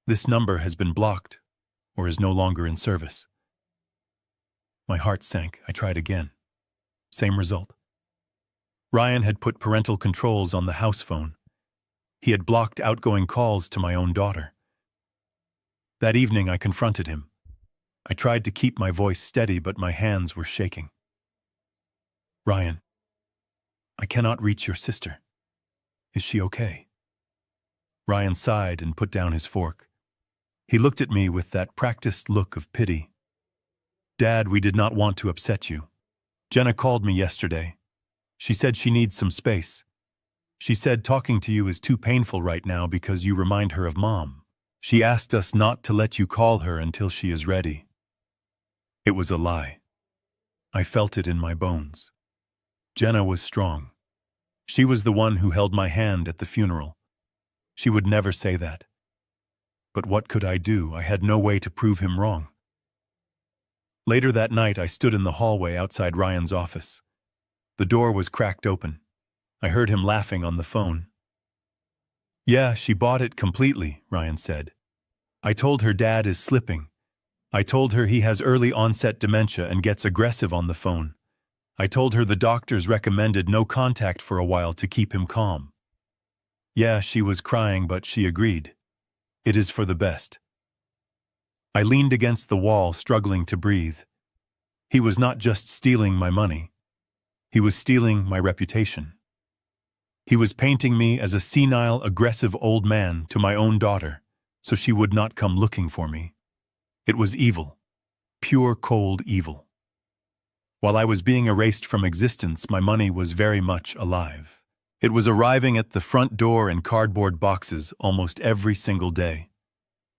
This number has been blocked or is no longer in service. My heart sank. I tried again. Same result. Ryan had put parental controls on the house phone. He had blocked outgoing calls to my own daughter. That evening I confronted him. I tried to keep my voice steady, but my hands were shaking. Ryan, I cannot reach your sister. Is she okay? Ryan sighed and put down his fork. He looked at me with that practiced look of pity. Dad, we did not want to upset you. Jenna called me yesterday. She said she needs some space. She said talking to you is too painful right now because you remind her of Mom. She asked us not to let you call her until she is ready. It was a lie. I felt it in my bones. Jenna was strong. She was the one who held my hand at the funeral. She would never say that. But what could I do? I had no way to prove him wrong. Later that night, I stood in the hallway outside Ryan's office. The door was cracked open. I heard him laughing on the phone. Yeah, she bought it completely, Ryan said. I told her Dad is slipping. I told her he has early onset dementia and gets aggressive on the phone. I told her the doctors recommended no contact for a while to keep him calm. Yeah, she was crying, but she agreed. It is for the best. I leaned against the wall, struggling to breathe. He was not just stealing my money. He was stealing my reputation. He was painting me as a senile, aggressive old man to my own daughter, so she would not come looking for me. It was evil. Pure, cold evil. While I was being erased from existence, my money was very much alive. It was arriving at the front door in cardboard boxes almost every single day.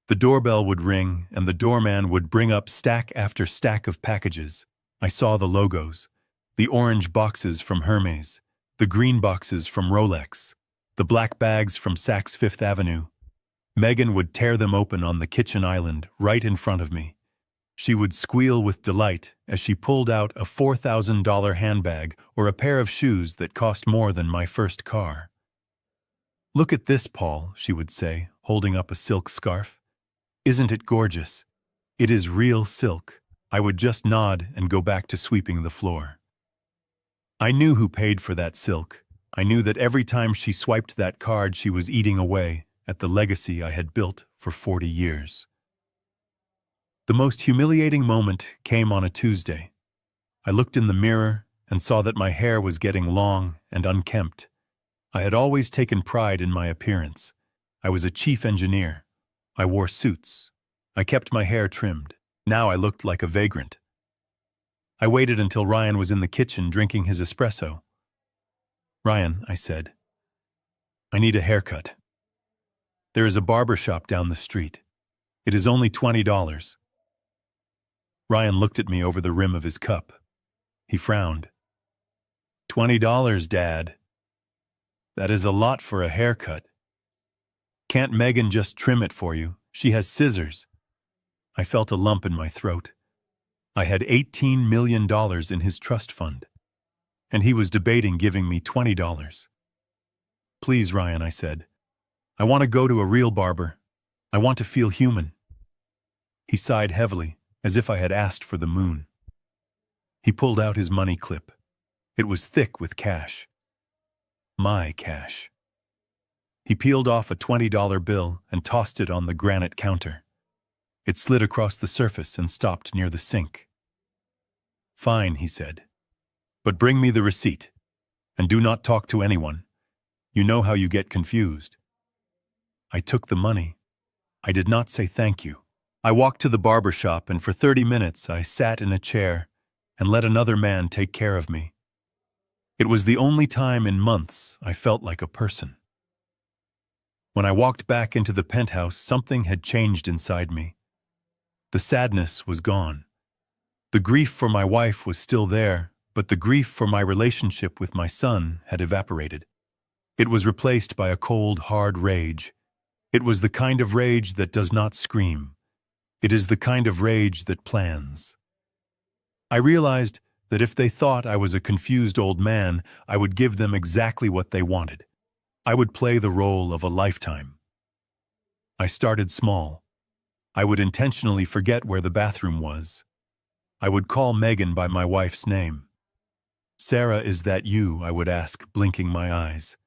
The doorbell would ring, and the doorman would bring up stack after stack of packages. I saw the logos, the orange boxes from Hermes, the green boxes from Rolex, the black bags from Saks Fifth Avenue. Megan would tear them open on the kitchen island right in front of me. She would squeal with delight as she pulled out a $4,000 handbag or a pair of shoes that cost more than my first car. Look at this, Paul, she would say, holding up a silk scarf. Isn't it gorgeous? It is real silk. I would just nod and go back to sweeping the floor. I knew who paid for that silk. I knew that every time she swiped that card, she was eating away at the legacy I had built for 40 years. The most humiliating moment came on a Tuesday. I looked in the mirror and saw that my hair was getting long and unkempt. I had always taken pride in my appearance. I was a chief engineer. I wore suits. I kept my hair trimmed. Now I looked like a vagrant. I waited until Ryan was in the kitchen drinking his espresso. Ryan, I said, I need a haircut. There is a barber shop down the street. It is only $20. Ryan looked at me over the rim of his cup. He frowned. $20, Dad. That is a lot for a haircut. Can't Megan just trim it for you? She has scissors. I felt a lump in my throat. I had $18 million in his trust fund, and he was debating giving me $20. Please, Ryan, I said. I want to go to a real barber. I want to feel human. He sighed heavily, as if I had asked for the moon. He pulled out his money clip. It was thick with cash. My cash. He peeled off a $20 bill and tossed it on the granite counter. It slid across the surface and stopped near the sink. Fine, he said. But bring me the receipt. And do not talk to anyone. You know how you get confused. I took the money. I did not say thank you. I walked to the barber shop, and for 30 minutes I sat in a chair and let another man take care of me. It was the only time in months I felt like a person. When I walked back into the penthouse, something had changed inside me. The sadness was gone. The grief for my wife was still there, but the grief for my relationship with my son had evaporated. It was replaced by a cold, hard rage. It was the kind of rage that does not scream. It is the kind of rage that plans. I realized that if they thought I was a confused old man, I would give them exactly what they wanted. I would play the role of a lifetime. I started small. I would intentionally forget where the bathroom was. I would call Megan by my wife's name. "Sarah, is that you?" I would ask, blinking my eyes.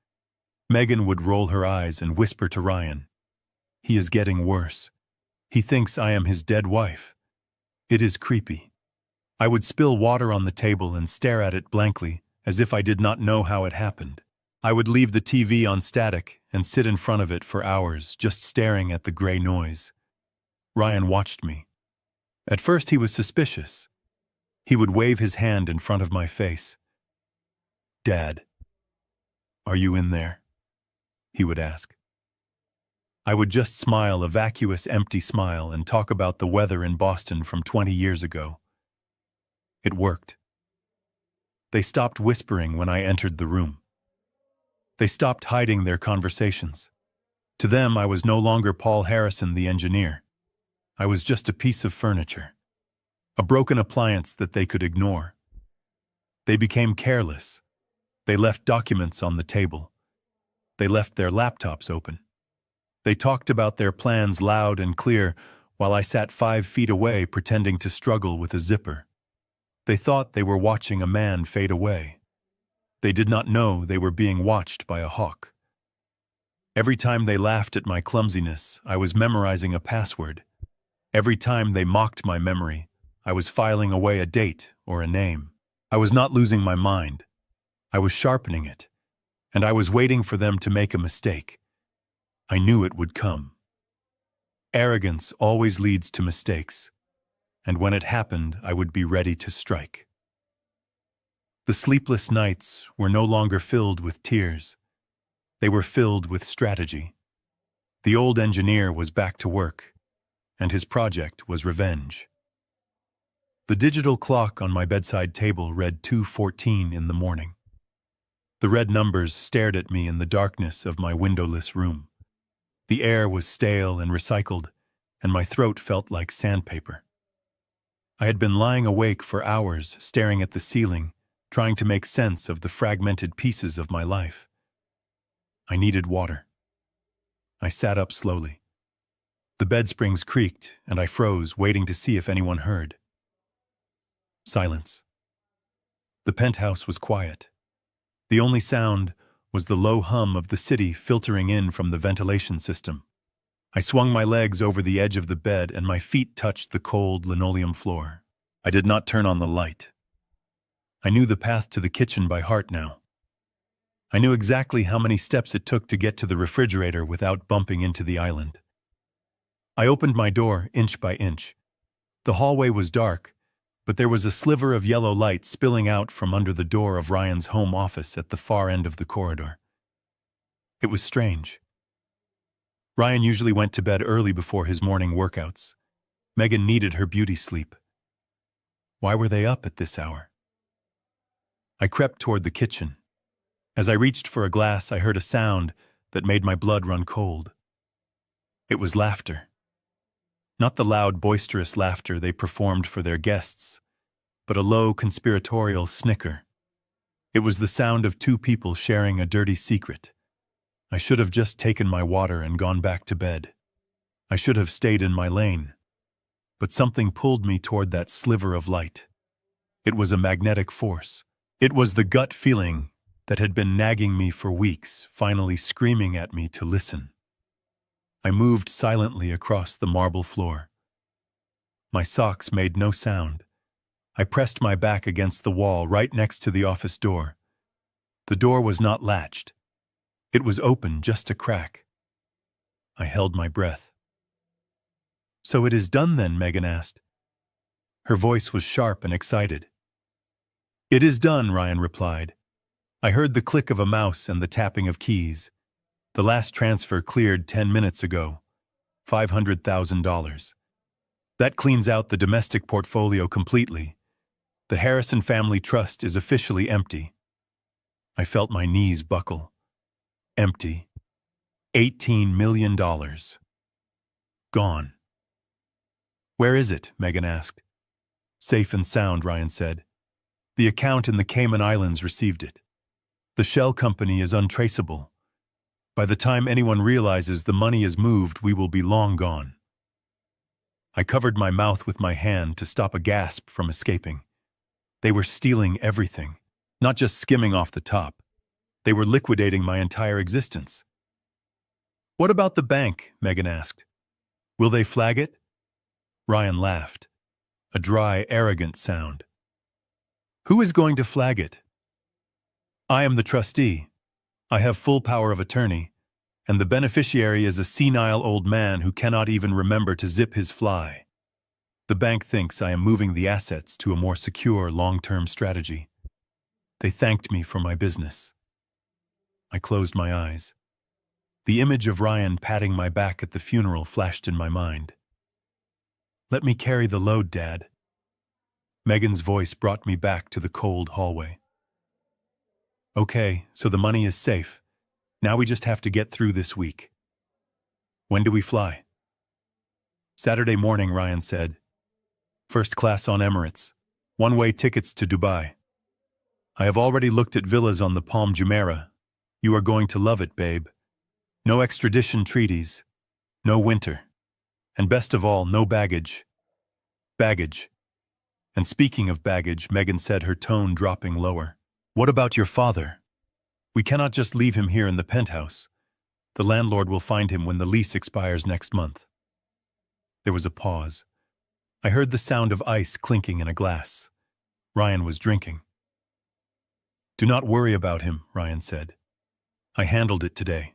Megan would roll her eyes and whisper to Ryan, "He is getting worse. He thinks I am his dead wife. It is creepy." I would spill water on the table and stare at it blankly, as if I did not know how it happened. I would leave the TV on static and sit in front of it for hours, just staring at the gray noise. Ryan watched me. At first he was suspicious. He would wave his hand in front of my face. "Dad, are you in there?" he would ask. I would just smile, a vacuous, empty smile, and talk about the weather in Boston from 20 years ago. It worked. They stopped whispering when I entered the room. They stopped hiding their conversations. To them, I was no longer Paul Harrison, the engineer. I was just a piece of furniture, a broken appliance that they could ignore. They became careless. They left documents on the table. They left their laptops open. They talked about their plans loud and clear while I sat 5 feet away pretending to struggle with a zipper. They thought they were watching a man fade away. They did not know they were being watched by a hawk. Every time they laughed at my clumsiness, I was memorizing a password. Every time they mocked my memory, I was filing away a date or a name. I was not losing my mind. I was sharpening it, and I was waiting for them to make a mistake. I knew it would come. Arrogance always leads to mistakes, and when it happened, I would be ready to strike. The sleepless nights were no longer filled with tears. They were filled with strategy. The old engineer was back to work, and his project was revenge. The digital clock on my bedside table read 2:14 in the morning. The red numbers stared at me in the darkness of my windowless room. The air was stale and recycled, and my throat felt like sandpaper. I had been lying awake for hours, staring at the ceiling, trying to make sense of the fragmented pieces of my life. I needed water. I sat up slowly. The bed springs creaked, and I froze, waiting to see if anyone heard. Silence. The penthouse was quiet. The only sound was the low hum of the city filtering in from the ventilation system. I swung my legs over the edge of the bed, and my feet touched the cold linoleum floor. I did not turn on the light. I knew the path to the kitchen by heart now. I knew exactly how many steps it took to get to the refrigerator without bumping into the island. I opened my door inch by inch. The hallway was dark, but there was a sliver of yellow light spilling out from under the door of Ryan's home office at the far end of the corridor. It was strange. Ryan usually went to bed early before his morning workouts. Megan needed her beauty sleep. Why were they up at this hour? I crept toward the kitchen. As I reached for a glass, I heard a sound that made my blood run cold. It was laughter. Not the loud, boisterous laughter they performed for their guests, but a low, conspiratorial snicker. It was the sound of 2 people sharing a dirty secret. I should have just taken my water and gone back to bed. I should have stayed in my lane. But something pulled me toward that sliver of light. It was a magnetic force. It was the gut feeling that had been nagging me for weeks, finally screaming at me to listen. I moved silently across the marble floor. My socks made no sound. I pressed my back against the wall right next to the office door. The door was not latched. It was open just a crack. I held my breath. "So it is done then?" Megan asked. Her voice was sharp and excited. "It is done," Ryan replied. "I heard the click of a mouse and the tapping of keys. The last transfer cleared 10 minutes ago. $500,000. That cleans out the domestic portfolio completely. The Harrison family trust is officially empty. I felt my knees buckle. Empty. $18 million. Gone. Where is it? Megan asked. Safe and sound, Ryan said. The account in the Cayman Islands received it. The shell company is untraceable. By the time anyone realizes the money is moved, we will be long gone. I covered my mouth with my hand to stop a gasp from escaping. They were stealing everything, not just skimming off the top. They were liquidating my entire existence. What about the bank? Megan asked. Will they flag it? Ryan laughed. A dry, arrogant sound. Who is going to flag it? I am the trustee. I have full power of attorney, and the beneficiary is a senile old man who cannot even remember to zip his fly. The bank thinks I am moving the assets to a more secure, long-term strategy. They thanked me for my business. I closed my eyes. The image of Ryan patting my back at the funeral flashed in my mind. Let me carry the load, Dad. Megan's voice brought me back to the cold hallway. Okay, so the money is safe. Now we just have to get through this week. When do we fly? Saturday morning, Ryan said. First class on Emirates. One-way tickets to Dubai. I have already looked at villas on the Palm Jumeirah. You are going to love it, babe. No extradition treaties. No winter. And best of all, no baggage. Baggage. And speaking of baggage, Megan said, her tone dropping lower. What about your father? We cannot just leave him here in the penthouse. The landlord will find him when the lease expires next month. There was a pause. I heard the sound of ice clinking in a glass. Ryan was drinking. Do not worry about him, Ryan said. I handled it today.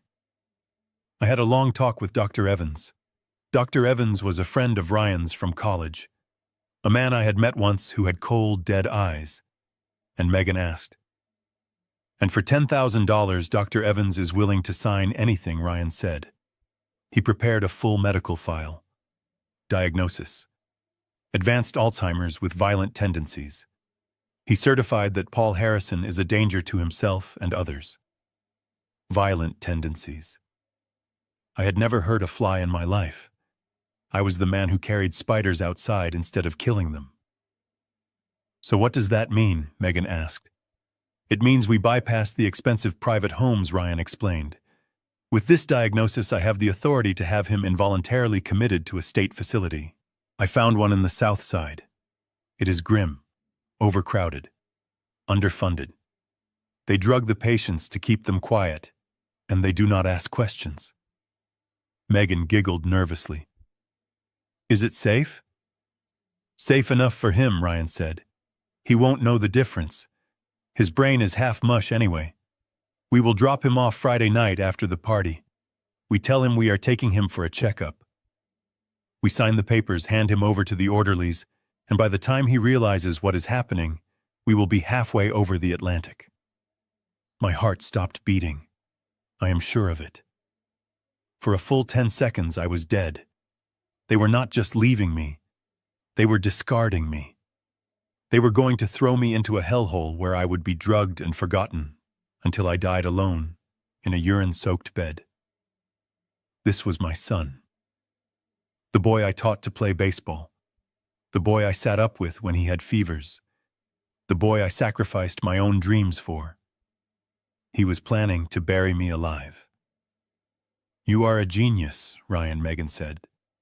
I had a long talk with Dr. Evans. Dr. Evans was a friend of Ryan's from college. A man I had met once who had cold, dead eyes. And Megan asked. And for $10,000, Dr. Evans is willing to sign anything, Ryan said. He prepared a full medical file. Diagnosis. Advanced Alzheimer's with violent tendencies. He certified that Paul Harrison is a danger to himself and others. Violent tendencies. I had never hurt a fly in my life. I was the man who carried spiders outside instead of killing them. So what does that mean? Megan asked. It means we bypass the expensive private homes, Ryan explained. With this diagnosis, I have the authority to have him involuntarily committed to a state facility. I found one in the South Side. It is grim, overcrowded, underfunded. They drug the patients to keep them quiet, and they do not ask questions. Megan giggled nervously. Is it safe? Safe enough for him, Ryan said. He won't know the difference. His brain is half mush anyway. We will drop him off Friday night after the party. We tell him we are taking him for a checkup. We sign the papers, hand him over to the orderlies, and by the time he realizes what is happening, we will be halfway over the Atlantic. My heart stopped beating. I am sure of it. For a full 10 seconds, I was dead. They were not just leaving me. They were discarding me. They were going to throw me into a hellhole where I would be drugged and forgotten until I died alone in a urine-soaked bed. This was my son. The boy I taught to play baseball. The boy I sat up with when he had fevers. The boy I sacrificed my own dreams for. He was planning to bury me alive. You are a genius, Ryan, Megan said.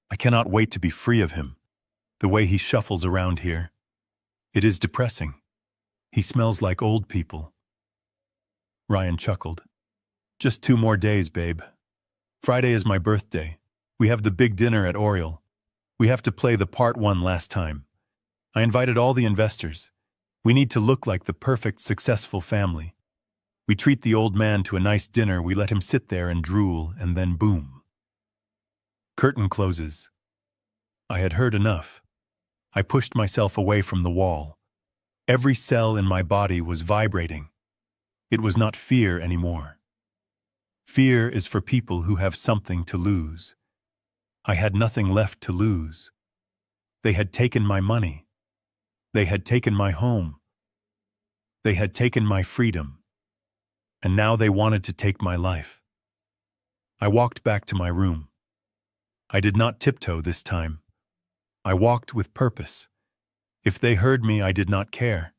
I cannot wait to be free of him. The way he shuffles around here. It is depressing. He smells like old people. Ryan chuckled. Just 2 more days, babe. Friday is my birthday. We have the big dinner at Oriole. We have to play the part 1 last time. I invited all the investors. We need to look like the perfect, successful family. We treat the old man to a nice dinner, we let him sit there and drool, and then boom. Curtain closes. I had heard enough. I pushed myself away from the wall. Every cell in my body was vibrating. It was not fear anymore. Fear is for people who have something to lose. I had nothing left to lose. They had taken my money. They had taken my home. They had taken my freedom. And now they wanted to take my life. I walked back to my room. I did not tiptoe this time. I walked with purpose. If they heard me, I did not care.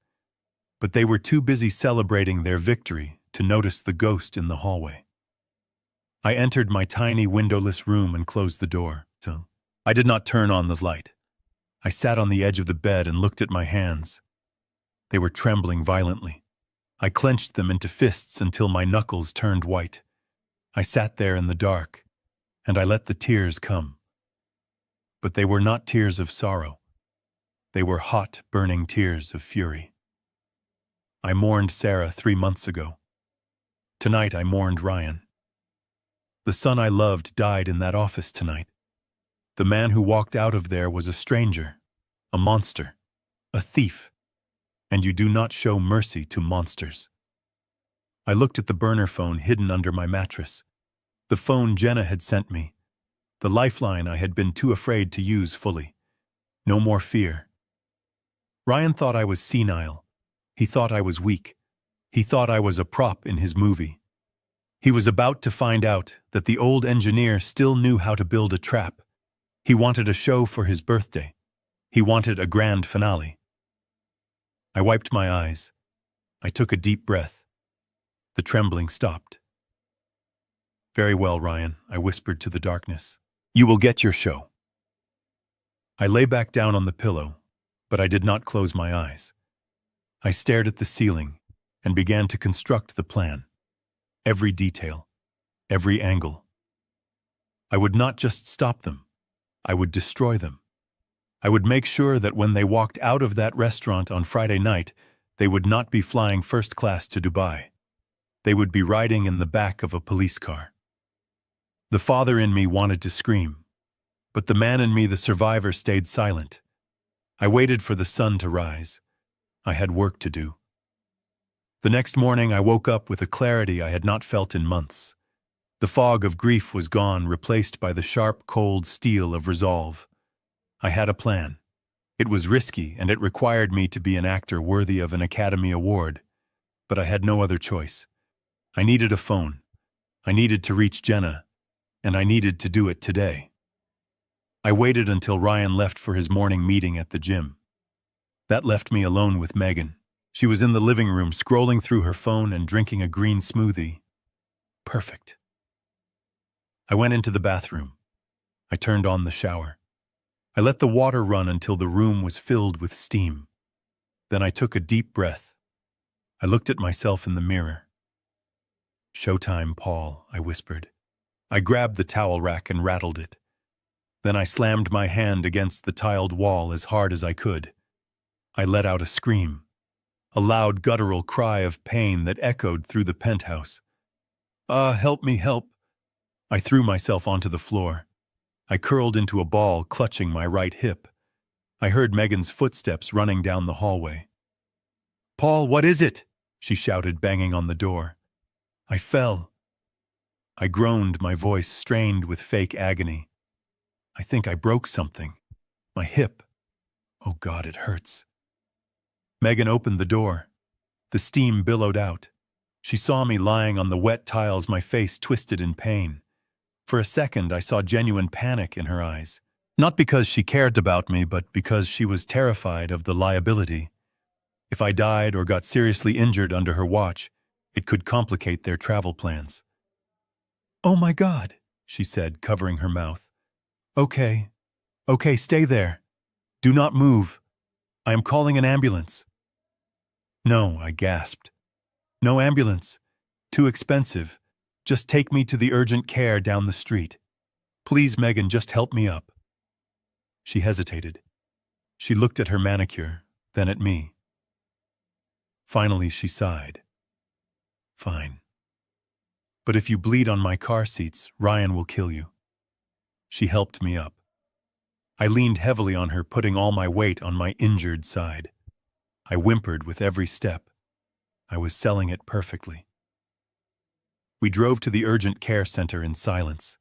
But they were too busy celebrating their victory to notice the ghost in the hallway. I entered my tiny windowless room and closed the door. I did not turn on the light. I sat on the edge of the bed and looked at my hands. They were trembling violently. I clenched them into fists until my knuckles turned white. I sat there in the dark, and I let the tears come. But they were not tears of sorrow. They were hot, burning tears of fury. I mourned Sarah 3 months ago. Tonight I mourned Ryan. The son I loved died in that office tonight. The man who walked out of there was a stranger, a monster, a thief. And you do not show mercy to monsters. I looked at the burner phone hidden under my mattress. The phone Jenna had sent me. The lifeline I had been too afraid to use fully. No more fear. Ryan thought I was senile. He thought I was weak. He thought I was a prop in his movie. He was about to find out that the old engineer still knew how to build a trap. He wanted a show for his birthday. He wanted a grand finale. I wiped my eyes. I took a deep breath. The trembling stopped. "Very well, Ryan," I whispered to the darkness. "You will get your show." I lay back down on the pillow, but I did not close my eyes. I stared at the ceiling and began to construct the plan. Every detail, every angle. I would not just stop them. I would destroy them. I would make sure that when they walked out of that restaurant on Friday night, they would not be flying first class to Dubai. They would be riding in the back of a police car. The father in me wanted to scream, but the man in me, the survivor, stayed silent. I waited for the sun to rise. I had work to do. The next morning I woke up with a clarity I had not felt in months. The fog of grief was gone, replaced by the sharp, cold steel of resolve. I had a plan. It was risky, and it required me to be an actor worthy of an Academy Award. But I had no other choice. I needed a phone. I needed to reach Jenna, and I needed to do it today. I waited until Ryan left for his morning meeting at the gym. That left me alone with Megan. She was in the living room, scrolling through her phone and drinking a green smoothie. Perfect. I went into the bathroom. I turned on the shower. I let the water run until the room was filled with steam. Then I took a deep breath. I looked at myself in the mirror. "Showtime, Paul," I whispered. I grabbed the towel rack and rattled it. Then I slammed my hand against the tiled wall as hard as I could. I let out a scream, a loud guttural cry of pain that echoed through the penthouse. Help me, help." I threw myself onto the floor. I curled into a ball, clutching my right hip. I heard Megan's footsteps running down the hallway. "Paul, what is it?" she shouted, banging on the door. I fell. I groaned, my voice strained with fake agony. "I think I broke something. My hip. Oh God, it hurts." Megan opened the door. The steam billowed out. She saw me lying on the wet tiles, my face twisted in pain. For a second, I saw genuine panic in her eyes. Not because she cared about me, but because she was terrified of the liability. If I died or got seriously injured under her watch, it could complicate their travel plans. "Oh my God," she said, covering her mouth. Okay, stay there. Do not move. I am calling an ambulance." "No," I gasped. "No ambulance. Too expensive. Just take me to the urgent care down the street. Please, Megan, just help me up." She hesitated. She looked at her manicure, then at me. Finally, she sighed. "Fine. But if you bleed on my car seats, Ryan will kill you." She helped me up. I leaned heavily on her, putting all my weight on my injured side. I whimpered with every step. I was selling it perfectly. We drove to the urgent care center in silence.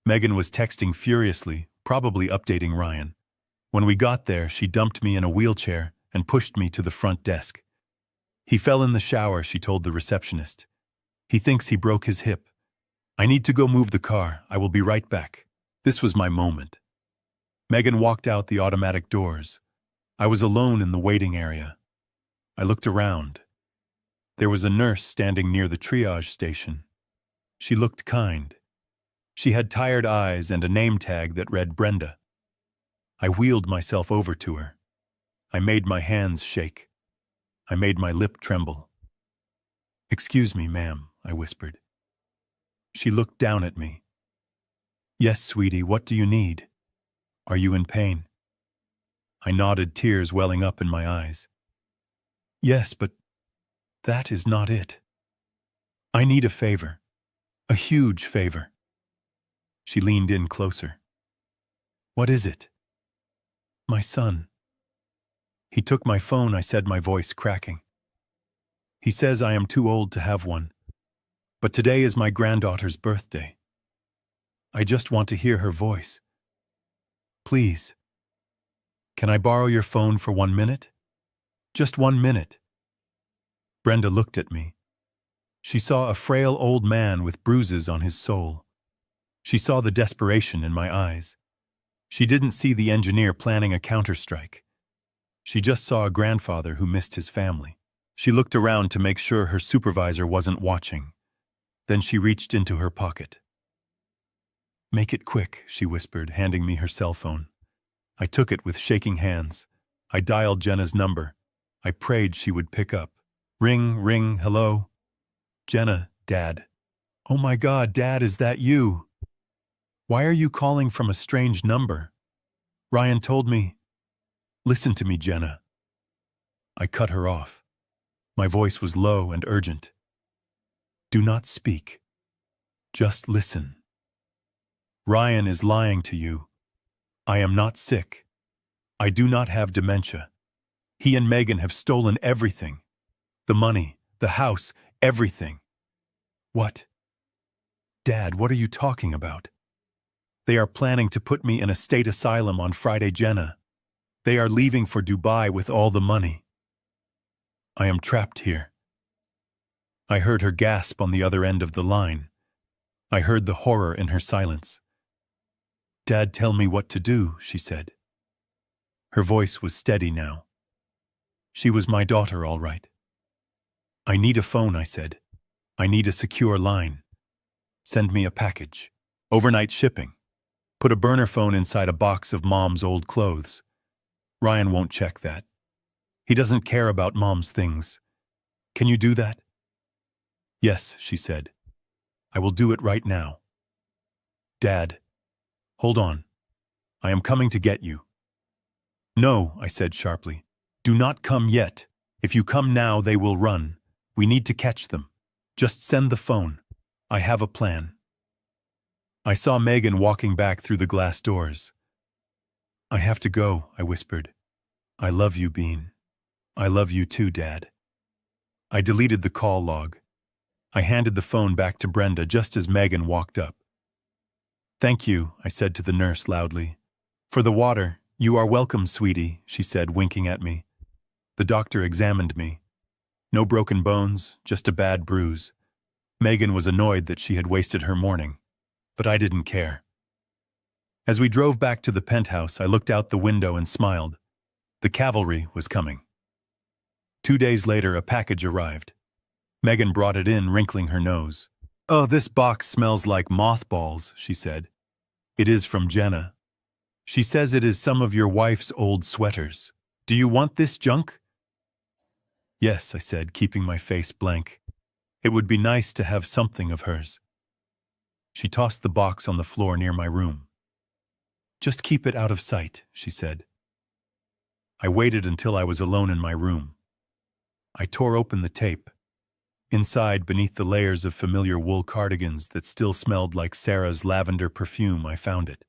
Megan was texting furiously, probably updating Ryan. When we got there, she dumped me in a wheelchair and pushed me to the front desk. He fell in the shower, she told the receptionist. He thinks he broke his hip. I need to go move the car. I will be right back. This was my moment. Megan walked out the automatic doors. I was alone in the waiting area. I looked around. There was a nurse standing near the triage station. She looked kind. She had tired eyes and a name tag that read Brenda. I wheeled myself over to her. I made my hands shake. I made my lip tremble. "Excuse me, ma'am," I whispered. She looked down at me. "Yes, sweetie, what do you need? Are you in pain?" I nodded, tears welling up in my eyes. "Yes, but that is not it. I need a favor. A huge favor." She leaned in closer. "What is it?" "My son. He took my phone," I said, my voice cracking. "He says I am too old to have one. But today is my granddaughter's birthday. I just want to hear her voice. Please. Can I borrow your phone for 1 minute? Just 1 minute." Brenda looked at me. She saw a frail old man with bruises on his soul. She saw the desperation in my eyes. She didn't see the engineer planning a counterstrike. She just saw a grandfather who missed his family. She looked around to make sure her supervisor wasn't watching. Then she reached into her pocket. "Make it quick," she whispered, handing me her cell phone. I took it with shaking hands. I dialed Jenna's number. I prayed she would pick up. Ring, ring, hello? "Jenna, Dad." "Oh my God, Dad, is that you? Why are you calling from a strange number? Ryan told me." "Listen to me, Jenna." I cut her off. My voice was low and urgent. "Do not speak. Just listen. Ryan is lying to you. I am not sick. I do not have dementia. He and Megan have stolen everything. The money, the house, everything." "What? Dad, what are you talking about?" "They are planning to put me in a state asylum on Friday, Jenna. They are leaving for Dubai with all the money. I am trapped here." I heard her gasp on the other end of the line. I heard the horror in her silence. "Dad, tell me what to do," she said. Her voice was steady now. She was my daughter, all right. "I need a phone," I said. "I need a secure line. Send me a package. Overnight shipping. Put a burner phone inside a box of Mom's old clothes. Ryan won't check that. He doesn't care about Mom's things. Can you do that?" "Yes," she said. "I will do it right now." "Dad, hold on. I am coming to get you." "No," I said sharply. "Do not come yet. If you come now, they will run. We need to catch them. Just send the phone. I have a plan." I saw Megan walking back through the glass doors. "I have to go," I whispered. "I love you, Bean. I love you too, Dad." I deleted the call log. I handed the phone back to Brenda just as Megan walked up. "Thank you," I said to the nurse loudly. "For the water. You are welcome, sweetie," she said, winking at me. The doctor examined me. No broken bones, just a bad bruise. Megan was annoyed that she had wasted her morning, but I didn't care. As we drove back to the penthouse, I looked out the window and smiled. The cavalry was coming. 2 days later, a package arrived. Megan brought it in, wrinkling her nose. "Oh, this box smells like mothballs," she said. "It is from Jenna. She says it is some of your wife's old sweaters. Do you want this junk?" "Yes," I said, keeping my face blank. It would be nice to have something of hers. She tossed the box on the floor near my room. "Just keep it out of sight," she said. I waited until I was alone in my room. I tore open the tape. Inside, beneath the layers of familiar wool cardigans that still smelled like Sarah's lavender perfume, I found it.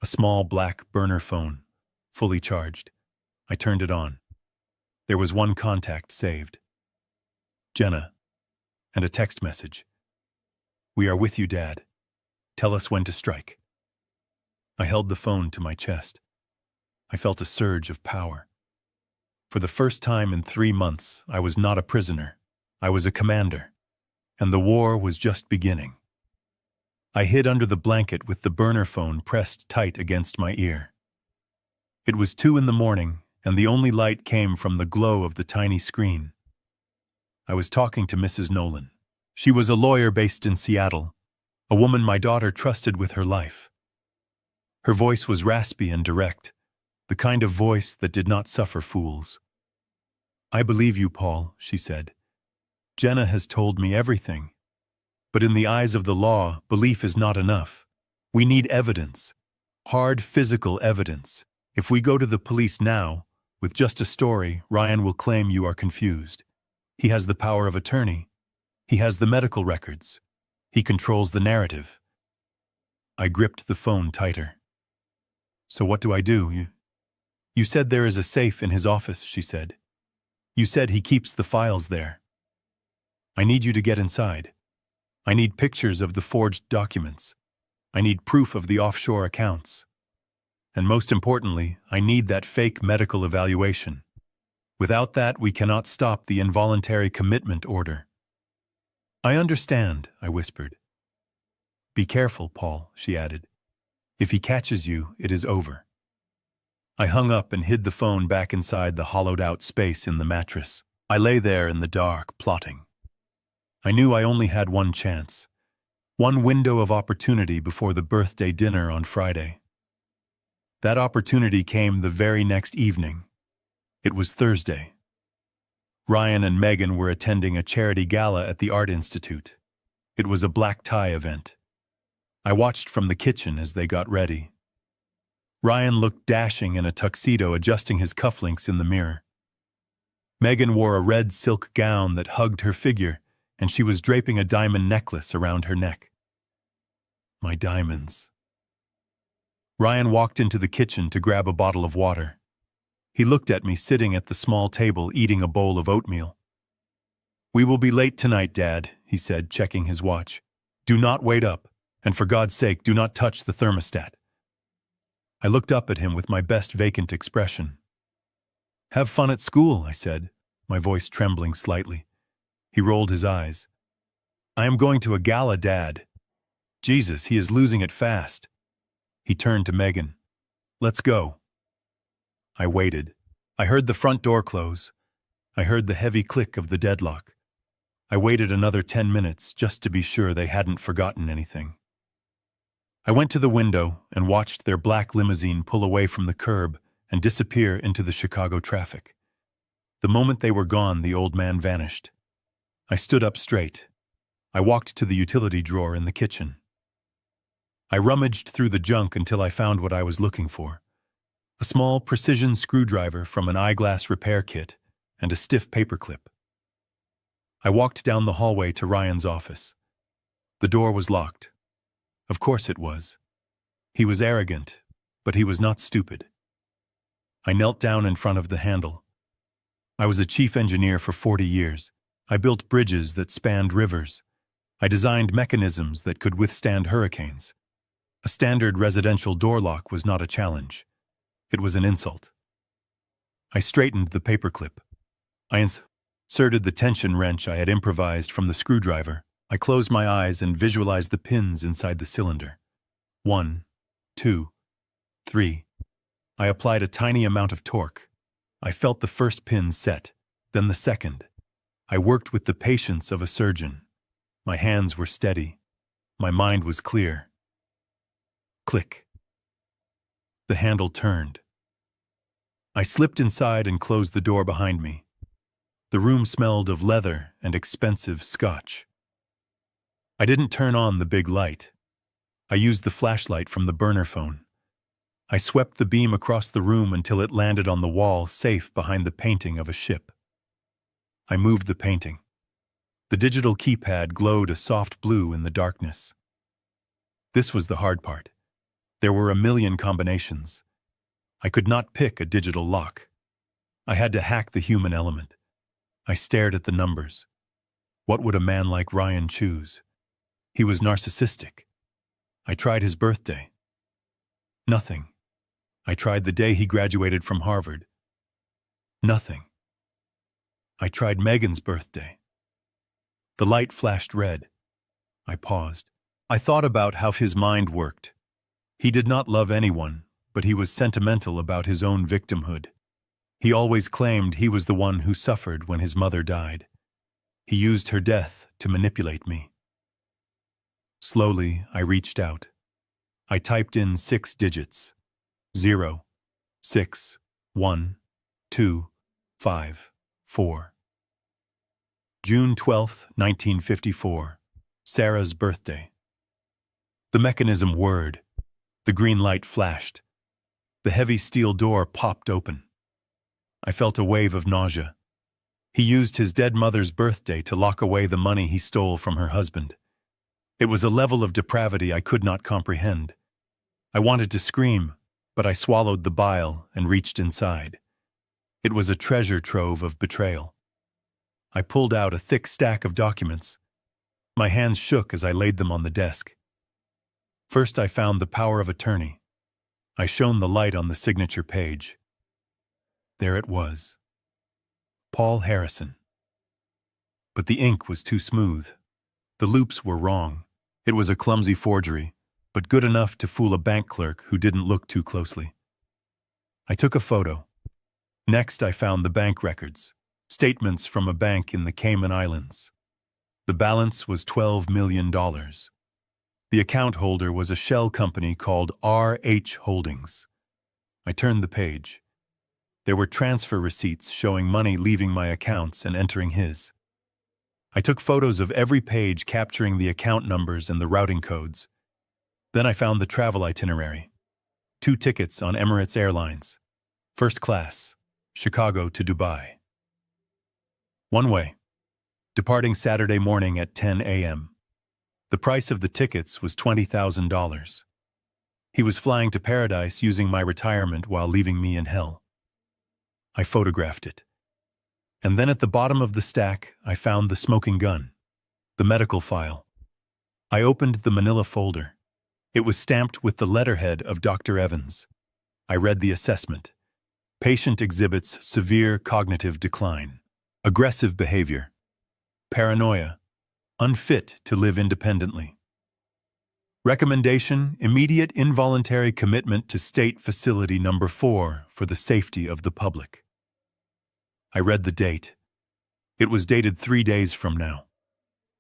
A small black burner phone, fully charged. I turned it on. There was one contact saved. Jenna, and a text message. "We are with you, Dad. Tell us when to strike." I held the phone to my chest. I felt a surge of power. For the first time in 3 months, I was not a prisoner. I was a commander. And the war was just beginning. I hid under the blanket with the burner phone pressed tight against my ear. It was 2 in the morning, and the only light came from the glow of the tiny screen. I was talking to Mrs. Nolan. She was a lawyer based in Seattle, a woman my daughter trusted with her life. Her voice was raspy and direct, the kind of voice that did not suffer fools. "I believe you, Paul," she said. "Jenna has told me everything. But in the eyes of the law, belief is not enough. We need evidence. Hard physical evidence. If we go to the police now, with just a story, Ryan will claim you are confused. He has the power of attorney. He has the medical records. He controls the narrative." I gripped the phone tighter. "So what do I do? You said there is a safe in his office," she said. "You said he keeps the files there. I need you to get inside. I need pictures of the forged documents. I need proof of the offshore accounts. And most importantly, I need that fake medical evaluation. Without that, we cannot stop the involuntary commitment order." "I understand," I whispered. "Be careful, Paul," she added. "If he catches you, it is over." I hung up and hid the phone back inside the hollowed-out space in the mattress. I lay there in the dark, plotting. I knew I only had one chance, one window of opportunity before the birthday dinner on Friday. That opportunity came the very next evening. It was Thursday. Ryan and Megan were attending a charity gala at the Art Institute. It was a black tie event. I watched from the kitchen as they got ready. Ryan looked dashing in a tuxedo, adjusting his cufflinks in the mirror. Megan wore a red silk gown that hugged her figure, and she was draping a diamond necklace around her neck. My diamonds. Ryan walked into the kitchen to grab a bottle of water. He looked at me sitting at the small table eating a bowl of oatmeal. "We will be late tonight, Dad," he said, checking his watch. "Do not wait up, and for God's sake, do not touch the thermostat." I looked up at him with my best vacant expression. "Have fun at school," I said, my voice trembling slightly. He rolled his eyes. "I am going to a gala, Dad. Jesus, he is losing it fast." He turned to Megan. "Let's go." I waited. I heard the front door close. I heard the heavy click of the deadlock. I waited another 10 minutes just to be sure they hadn't forgotten anything. I went to the window and watched their black limousine pull away from the curb and disappear into the Chicago traffic. The moment they were gone, the old man vanished. I stood up straight. I walked to the utility drawer in the kitchen. I rummaged through the junk until I found what I was looking for. A small precision screwdriver from an eyeglass repair kit and a stiff paperclip. I walked down the hallway to Ryan's office. The door was locked. Of course it was. He was arrogant, but he was not stupid. I knelt down in front of the handle. I was a chief engineer for 40 years. I built bridges that spanned rivers. I designed mechanisms that could withstand hurricanes. A standard residential door lock was not a challenge. It was an insult. I straightened the paperclip. I inserted the tension wrench I had improvised from the screwdriver. I closed my eyes and visualized the pins inside the cylinder. 1, 2, 3. I applied a tiny amount of torque. I felt the first pin set, then the second. I worked with the patience of a surgeon. My hands were steady. My mind was clear. Click. The handle turned. I slipped inside and closed the door behind me. The room smelled of leather and expensive scotch. I didn't turn on the big light. I used the flashlight from the burner phone. I swept the beam across the room until it landed on the wall, safe behind the painting of a ship. I moved the painting. The digital keypad glowed a soft blue in the darkness. This was the hard part. There were a million combinations. I could not pick a digital lock. I had to hack the human element. I stared at the numbers. What would a man like Ryan choose? He was narcissistic. I tried his birthday. Nothing. I tried the day he graduated from Harvard. Nothing. I tried Megan's birthday. The light flashed red. I paused. I thought about how his mind worked. He did not love anyone, but he was sentimental about his own victimhood. He always claimed he was the one who suffered when his mother died. He used her death to manipulate me. Slowly, I reached out. I typed in 6 digits. 0, 6, 1, 2, 5, 4. June 12, 1954. Sarah's birthday. The mechanism whirred. The green light flashed. The heavy steel door popped open. I felt a wave of nausea. He used his dead mother's birthday to lock away the money he stole from her husband. It was a level of depravity I could not comprehend. I wanted to scream, but I swallowed the bile and reached inside. It was a treasure trove of betrayal. I pulled out a thick stack of documents. My hands shook as I laid them on the desk. First, I found the power of attorney. I shone the light on the signature page. There it was. Paul Harrison. But the ink was too smooth. The loops were wrong. It was a clumsy forgery, but good enough to fool a bank clerk who didn't look too closely. I took a photo. Next, I found the bank records, statements from a bank in the Cayman Islands. The balance was $12 million. The account holder was a shell company called RH Holdings. I turned the page. There were transfer receipts showing money leaving my accounts and entering his. I took photos of every page capturing the account numbers and the routing codes. Then I found the travel itinerary. 2 tickets on Emirates Airlines. First class, Chicago to Dubai. One way, departing Saturday morning at 10 a.m. The price of the tickets was $20,000. He was flying to paradise using my retirement while leaving me in hell. I photographed it. And then at the bottom of the stack, I found the smoking gun, the medical file. I opened the manila folder. It was stamped with the letterhead of Dr. Evans. I read the assessment. Patient exhibits severe cognitive decline, aggressive behavior, paranoia, unfit to live independently. Recommendation: immediate involuntary commitment to State Facility Number 4 for the safety of the public. I read the date. It was dated 3 days from now.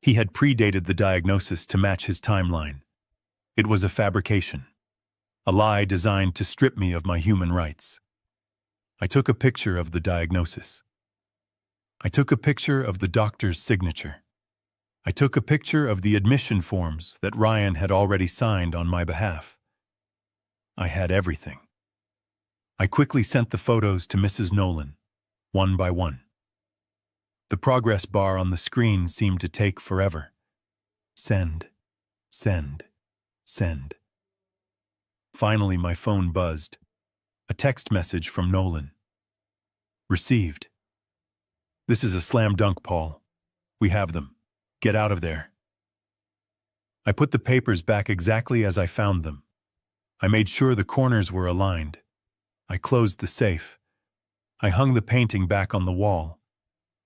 He had predated the diagnosis to match his timeline. It was a fabrication, a lie designed to strip me of my human rights. I took a picture of the diagnosis. I took a picture of the doctor's signature. I took a picture of the admission forms that Ryan had already signed on my behalf. I had everything. I quickly sent the photos to Mrs. Nolan, one by one. The progress bar on the screen seemed to take forever. Send, send, send. Finally, my phone buzzed. A text message from Nolan. Received. This is a slam dunk, Paul. We have them. Get out of there. I put the papers back exactly as I found them. I made sure the corners were aligned. I closed the safe. I hung the painting back on the wall.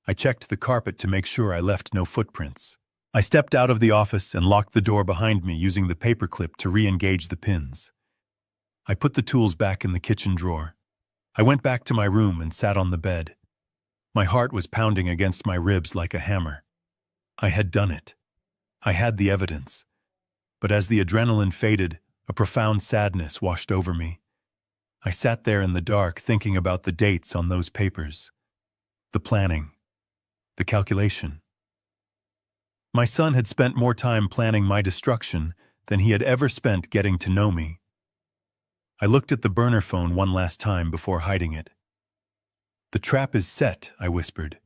I checked the carpet to make sure I left no footprints. I stepped out of the office and locked the door behind me using the paperclip to re-engage the pins. I put the tools back in the kitchen drawer. I went back to my room and sat on the bed. My heart was pounding against my ribs like a hammer. I had done it. I had the evidence. But as the adrenaline faded, a profound sadness washed over me. I sat there in the dark thinking about the dates on those papers, the planning, the calculation. My son had spent more time planning my destruction than he had ever spent getting to know me. I looked at the burner phone one last time before hiding it. The trap is set, I whispered.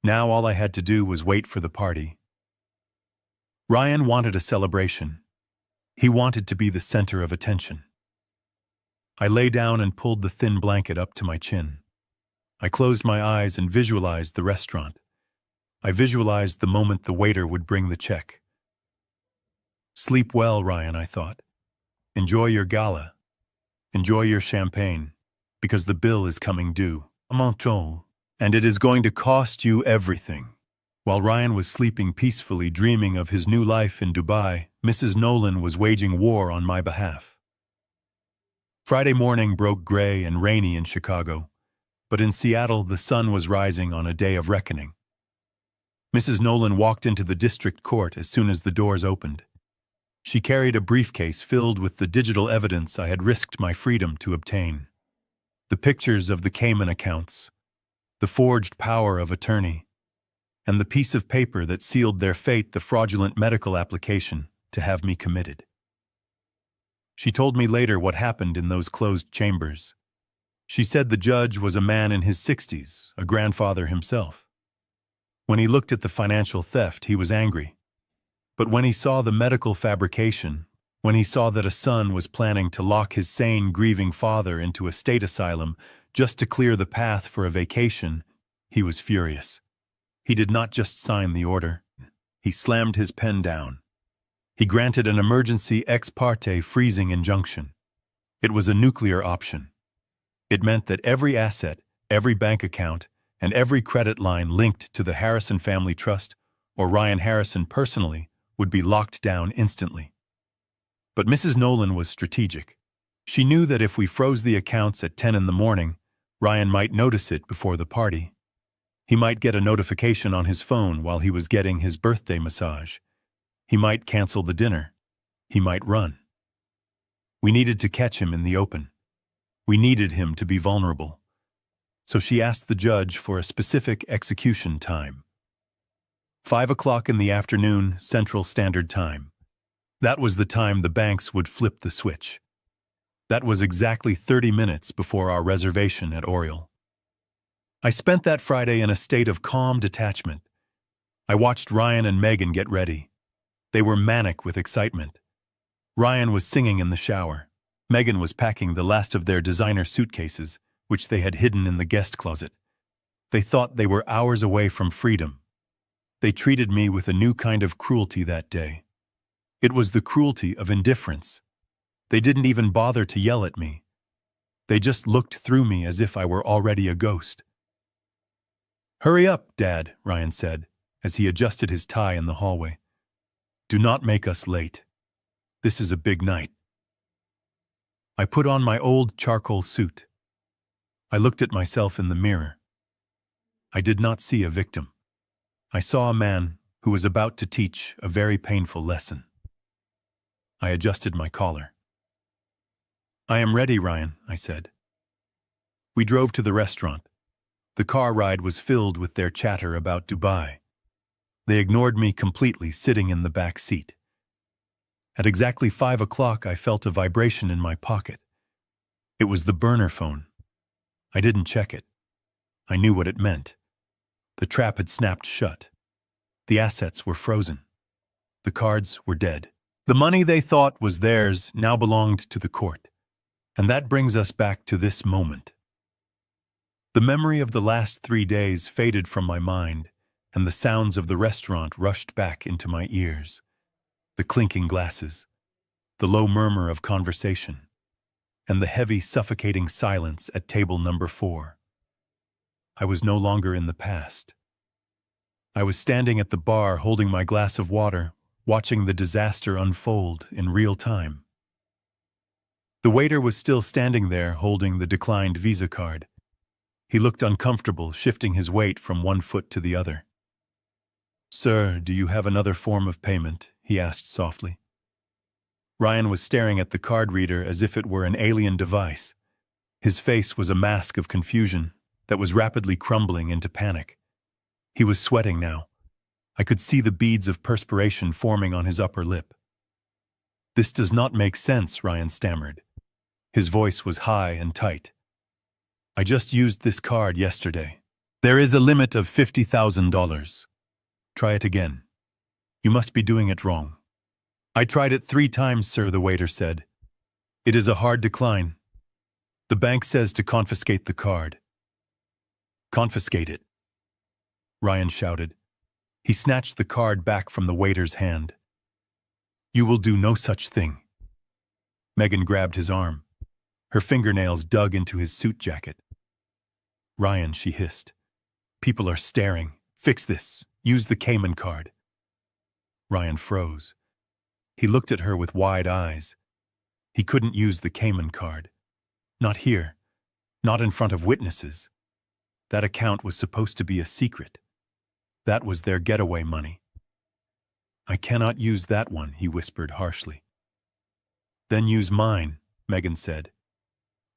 Now all I had to do was wait for the party. Ryan wanted a celebration. He wanted to be the center of attention. I lay down and pulled the thin blanket up to my chin. I closed my eyes and visualized the restaurant. I visualized the moment the waiter would bring the check. Sleep well, Ryan, I thought. Enjoy your gala. Enjoy your champagne, because the bill is coming due. And it is going to cost you everything. While Ryan was sleeping peacefully, dreaming of his new life in Dubai, Mrs. Nolan was waging war on my behalf. Friday morning broke gray and rainy in Chicago, but in Seattle the sun was rising on a day of reckoning. Mrs. Nolan walked into the district court as soon as the doors opened. She carried a briefcase filled with the digital evidence I had risked my freedom to obtain. The pictures of the Cayman accounts, the forged power of attorney, and the piece of paper that sealed their fate, the fraudulent medical application to have me committed. She told me later what happened in those closed chambers. She said the judge was a man in his 60s, a grandfather himself. When he looked at the financial theft, he was angry. But when he saw the medical fabrication, when he saw that a son was planning to lock his sane, grieving father into a state asylum just to clear the path for a vacation, he was furious. He did not just sign the order. He slammed his pen down. He granted an emergency ex parte freezing injunction. It was a nuclear option. It meant that every asset, every bank account, and every credit line linked to the Harrison Family Trust or Ryan Harrison personally would be locked down instantly. But Mrs. Nolan was strategic. She knew that if we froze the accounts at 10 in the morning, Ryan might notice it before the party. He might get a notification on his phone while he was getting his birthday massage. He might cancel the dinner. He might run. We needed to catch him in the open. We needed him to be vulnerable. So she asked the judge for a specific execution time. 5 o'clock in the afternoon, Central Standard Time. That was the time the banks would flip the switch. That was exactly 30 minutes before our reservation at Oriole. I spent that Friday in a state of calm detachment. I watched Ryan and Megan get ready. They were manic with excitement. Ryan was singing in the shower. Megan was packing the last of their designer suitcases, which they had hidden in the guest closet. They thought they were hours away from freedom. They treated me with a new kind of cruelty that day. It was the cruelty of indifference. They didn't even bother to yell at me. They just looked through me as if I were already a ghost. "Hurry up, Dad," Ryan said, as he adjusted his tie in the hallway. "Do not make us late. This is a big night." I put on my old charcoal suit. I looked at myself in the mirror. I did not see a victim. I saw a man who was about to teach a very painful lesson. I adjusted my collar. "I am ready, Ryan," I said. We drove to the restaurant. The car ride was filled with their chatter about Dubai. They ignored me completely, sitting in the back seat. At exactly 5 o'clock, I felt a vibration in my pocket. It was the burner phone. I didn't check it. I knew what it meant. The trap had snapped shut. The assets were frozen. The cards were dead. The money they thought was theirs now belonged to the court. And that brings us back to this moment. The memory of the last 3 days faded from my mind, and the sounds of the restaurant rushed back into my ears. The clinking glasses, the low murmur of conversation, and the heavy, suffocating silence at table number 4. I was no longer in the past. I was standing at the bar holding my glass of water, watching the disaster unfold in real time. The waiter was still standing there holding the declined Visa card. He looked uncomfortable, shifting his weight from one foot to the other. "Sir, do you have another form of payment?" he asked softly. Ryan was staring at the card reader as if it were an alien device. His face was a mask of confusion that was rapidly crumbling into panic. He was sweating now. I could see the beads of perspiration forming on his upper lip. "This does not make sense," Ryan stammered. His voice was high and tight. "I just used this card yesterday. There is a limit of $50,000. Try it again. You must be doing it wrong." "I tried it 3 times, sir," the waiter said. "It is a hard decline. The bank says to confiscate the card." "Confiscate it," Ryan shouted. He snatched the card back from the waiter's hand. "You will do no such thing." Megan grabbed his arm. Her fingernails dug into his suit jacket. "Ryan," she hissed. "People are staring. Fix this. Use the Cayman card." Ryan froze. He looked at her with wide eyes. He couldn't use the Cayman card. Not here. Not in front of witnesses. That account was supposed to be a secret. That was their getaway money. "I cannot use that one," he whispered harshly. "Then use mine," Megan said.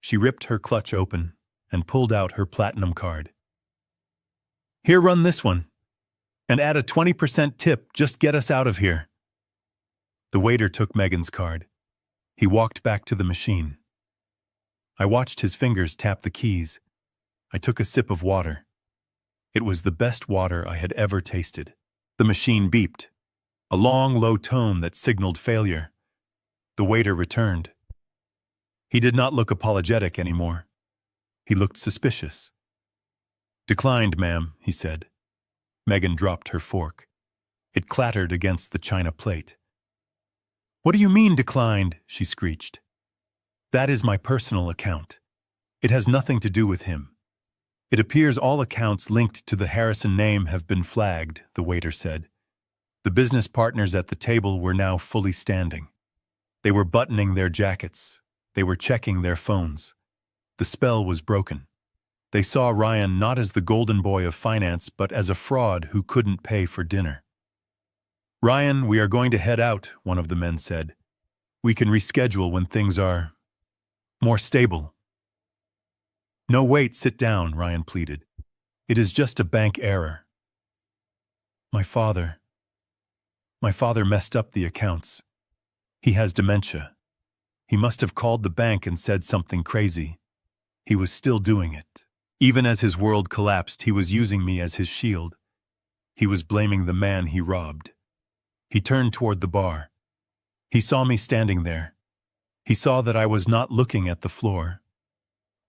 She ripped her clutch open and pulled out her platinum card. "Here, run this one. And add a 20% tip, just get us out of here." The waiter took Megan's card. He walked back to the machine. I watched his fingers tap the keys. I took a sip of water. It was the best water I had ever tasted. The machine beeped, a long, low tone that signaled failure. The waiter returned. He did not look apologetic anymore. He looked suspicious. "Declined, ma'am," he said. Megan dropped her fork. It clattered against the china plate. "What do you mean, declined?" she screeched. "That is my personal account. It has nothing to do with him. It appears all accounts linked to the Harrison name have been flagged," the waiter said. The business partners at the table were now fully standing. They were buttoning their jackets. They were checking their phones. The spell was broken. They saw Ryan not as the golden boy of finance, but as a fraud who couldn't pay for dinner. "Ryan, we are going to head out," one of the men said. "We can reschedule when things are more stable." "No, wait, sit down," Ryan pleaded. "It is just a bank error. My father messed up the accounts. He has dementia. He must have called the bank and said something crazy. He was still doing it. Even as his world collapsed, he was using me as his shield. He was blaming the man he robbed." He turned toward the bar. He saw me standing there. He saw that I was not looking at the floor.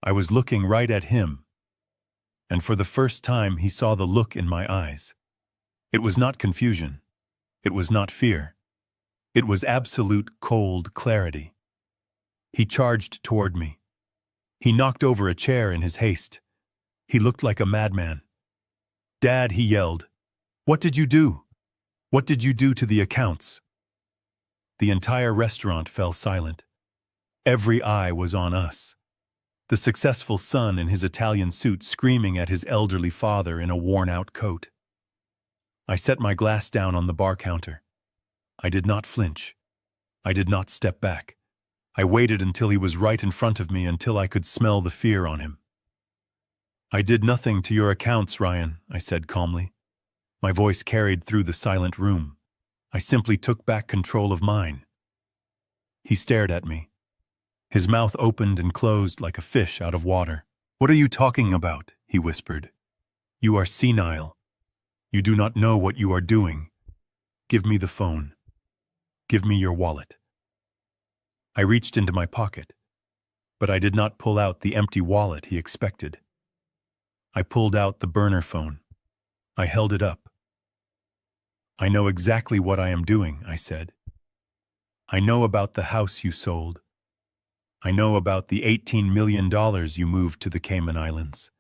I was looking right at him. And for the first time, he saw the look in my eyes. It was not confusion. It was not fear. It was absolute cold clarity. He charged toward me. He knocked over a chair in his haste. He looked like a madman. "Dad," he yelled, "what did you do? What did you do to the accounts?" The entire restaurant fell silent. Every eye was on us. The successful son in his Italian suit screaming at his elderly father in a worn-out coat. I set my glass down on the bar counter. I did not flinch. I did not step back. I waited until he was right in front of me, until I could smell the fear on him. "I did nothing to your accounts, Ryan," I said calmly. My voice carried through the silent room. "I simply took back control of mine." He stared at me. His mouth opened and closed like a fish out of water. "What are you talking about?" he whispered. "You are senile. You do not know what you are doing. Give me the phone. Give me your wallet." I reached into my pocket, but I did not pull out the empty wallet he expected. I pulled out the burner phone. I held it up. "I know exactly what I am doing," I said. "I know about the house you sold. I know about the $18 million you moved to the Cayman Islands.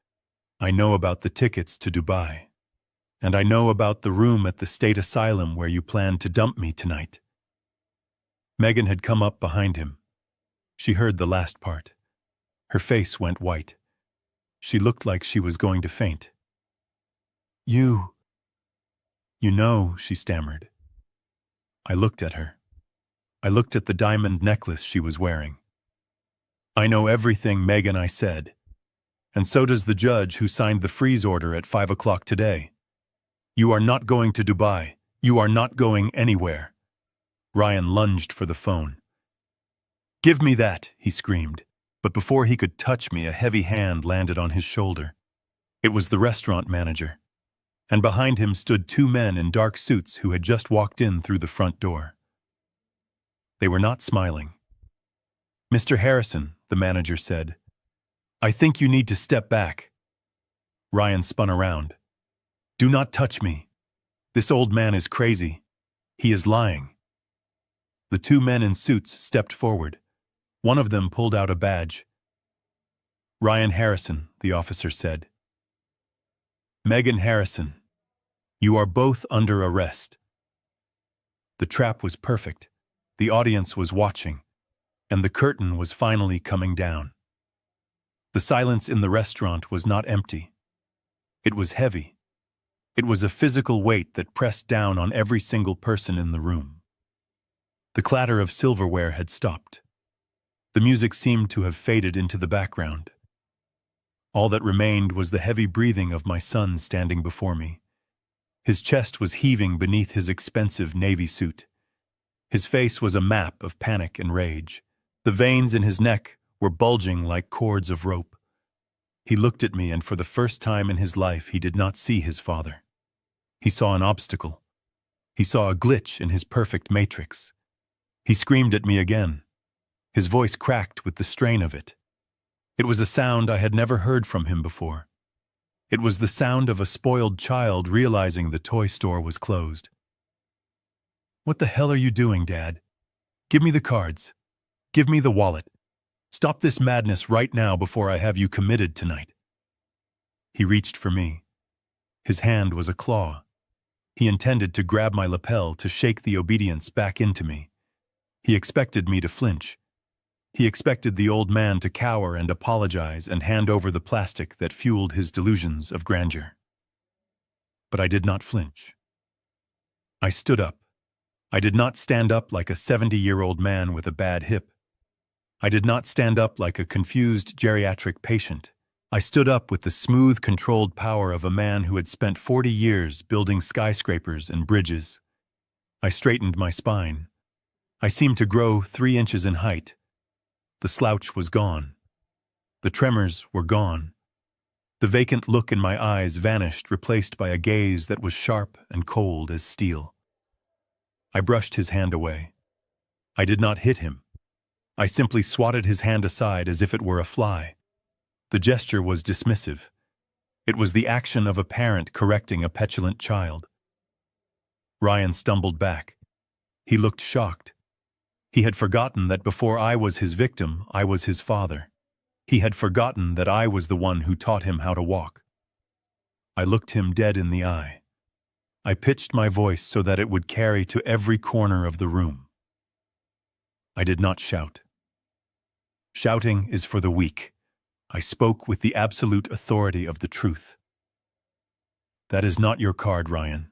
I know about the tickets to Dubai. And I know about the room at the state asylum where you planned to dump me tonight." Megan had come up behind him. She heard the last part. Her face went white. She looked like she was going to faint. You know," she stammered. I looked at her. I looked at the diamond necklace she was wearing. "I know everything, Megan," I said. "And so does the judge who signed the freeze order at 5 o'clock today. You are not going to Dubai. You are not going anywhere." Ryan lunged for the phone. "Give me that," he screamed. But before he could touch me, a heavy hand landed on his shoulder. It was the restaurant manager. And behind him stood two men in dark suits who had just walked in through the front door. They were not smiling. "Mr. Harrison," the manager said, "I think you need to step back." Ryan spun around. "Do not touch me. This old man is crazy. He is lying." The two men in suits stepped forward. One of them pulled out a badge. Ryan Harrison, the officer said. Megan Harrison, you are both under arrest. The trap was perfect. The audience was watching, and the curtain was finally coming down. The silence in the restaurant was not empty. It was heavy. It was a physical weight that pressed down on every single person in the room. The clatter of silverware had stopped. The music seemed to have faded into the background. All that remained was the heavy breathing of my son standing before me. His chest was heaving beneath his expensive navy suit. His face was a map of panic and rage. The veins in his neck were bulging like cords of rope. He looked at me, and for the first time in his life, he did not see his father. He saw an obstacle. He saw a glitch in his perfect matrix. He screamed at me again. His voice cracked with the strain of it. It was a sound I had never heard from him before. It was the sound of a spoiled child realizing the toy store was closed. What the hell are you doing, Dad? Give me the cards. Give me the wallet. Stop this madness right now before I have you committed tonight. He reached for me. His hand was a claw. He intended to grab my lapel to shake the obedience back into me. He expected me to flinch. He expected the old man to cower and apologize and hand over the plastic that fueled his delusions of grandeur. But I did not flinch. I stood up. I did not stand up like a 70-year-old man with a bad hip. I did not stand up like a confused geriatric patient. I stood up with the smooth, controlled power of a man who had spent 40 years building skyscrapers and bridges. I straightened my spine. I seemed to grow 3 inches in height. The slouch was gone. The tremors were gone. The vacant look in my eyes vanished, replaced by a gaze that was sharp and cold as steel. I brushed his hand away. I did not hit him. I simply swatted his hand aside as if it were a fly. The gesture was dismissive. It was the action of a parent correcting a petulant child. Ryan stumbled back. He looked shocked. He had forgotten that before I was his victim, I was his father. He had forgotten that I was the one who taught him how to walk. I looked him dead in the eye. I pitched my voice so that it would carry to every corner of the room. I did not shout. Shouting is for the weak. I spoke with the absolute authority of the truth. That is not your card, Ryan.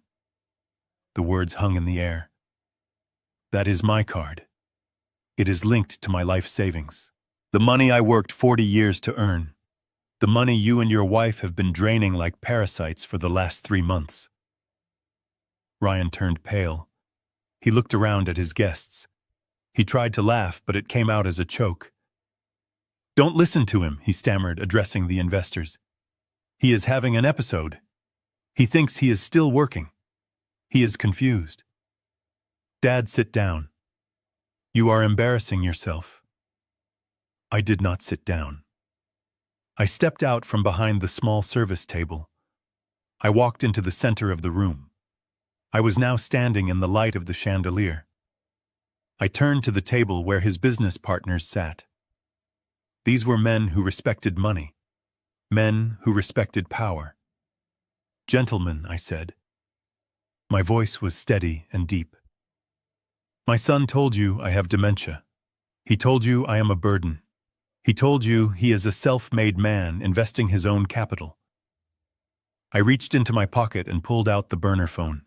The words hung in the air. That is my card. It is linked to my life savings. The money I worked 40 years to earn. The money you and your wife have been draining like parasites for the last 3 months. Ryan turned pale. He looked around at his guests. He tried to laugh, but it came out as a choke. Don't listen to him, he stammered, addressing the investors. He is having an episode. He thinks he is still working. He is confused. Dad, sit down. You are embarrassing yourself. I did not sit down. I stepped out from behind the small service table. I walked into the center of the room. I was now standing in the light of the chandelier. I turned to the table where his business partners sat. These were men who respected money, men who respected power. Gentlemen, I said. My voice was steady and deep. My son told you I have dementia. He told you I am a burden. He told you he is a self-made man investing his own capital. I reached into my pocket and pulled out the burner phone.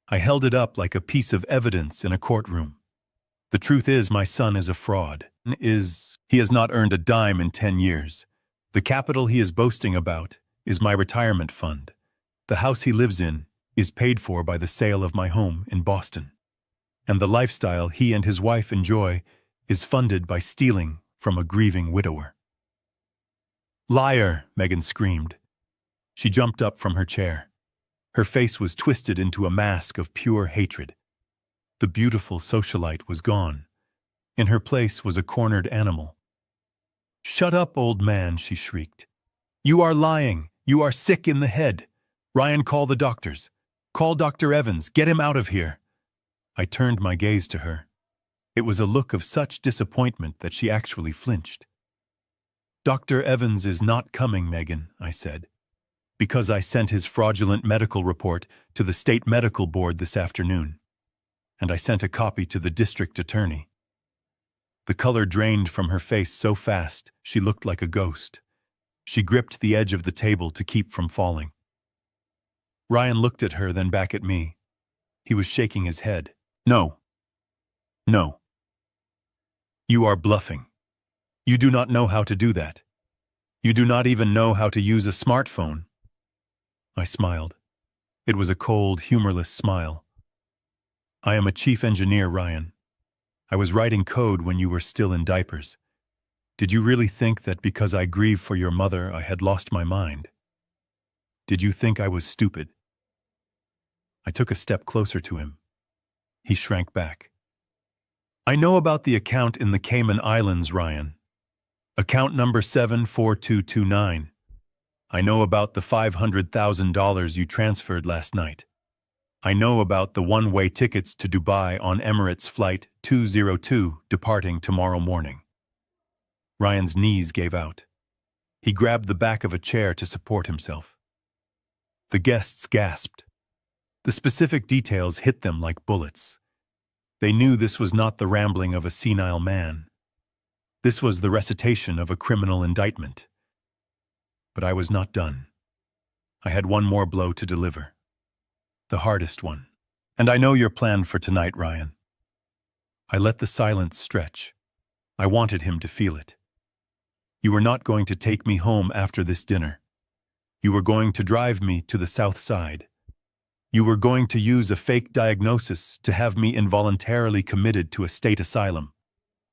I held it up like a piece of evidence in a courtroom. The truth is, my son is a fraud. He has not earned a dime in 10 years. The capital he is boasting about is my retirement fund. The house he lives in is paid for by the sale of my home in Boston. And the lifestyle he and his wife enjoy is funded by stealing from a grieving widower. Liar, Megan screamed. She jumped up from her chair. Her face was twisted into a mask of pure hatred. The beautiful socialite was gone. In her place was a cornered animal. Shut up, old man, she shrieked. You are lying. You are sick in the head. Ryan, call the doctors. Call Dr. Evans. Get him out of here. I turned my gaze to her. It was a look of such disappointment that she actually flinched. Dr. Evans is not coming, Megan, I said, because I sent his fraudulent medical report to the state medical board this afternoon, and I sent a copy to the district attorney. The color drained from her face so fast she looked like a ghost. She gripped the edge of the table to keep from falling. Ryan looked at her, then back at me. He was shaking his head. No. No. You are bluffing. You do not know how to do that. You do not even know how to use a smartphone. I smiled. It was a cold, humorless smile. I am a chief engineer, Ryan. I was writing code when you were still in diapers. Did you really think that because I grieve for your mother, I had lost my mind? Did you think I was stupid? I took a step closer to him. He shrank back. I know about the account in the Cayman Islands, Ryan. Account number 74229. I know about the $500,000 you transferred last night. I know about the one-way tickets to Dubai on Emirates Flight 202 departing tomorrow morning. Ryan's knees gave out. He grabbed the back of a chair to support himself. The guests gasped. The specific details hit them like bullets. They knew this was not the rambling of a senile man. This was the recitation of a criminal indictment. But I was not done. I had one more blow to deliver. The hardest one. And I know your plan for tonight, Ryan. I let the silence stretch. I wanted him to feel it. You were not going to take me home after this dinner. You were going to drive me to the South Side. You were going to use a fake diagnosis to have me involuntarily committed to a state asylum.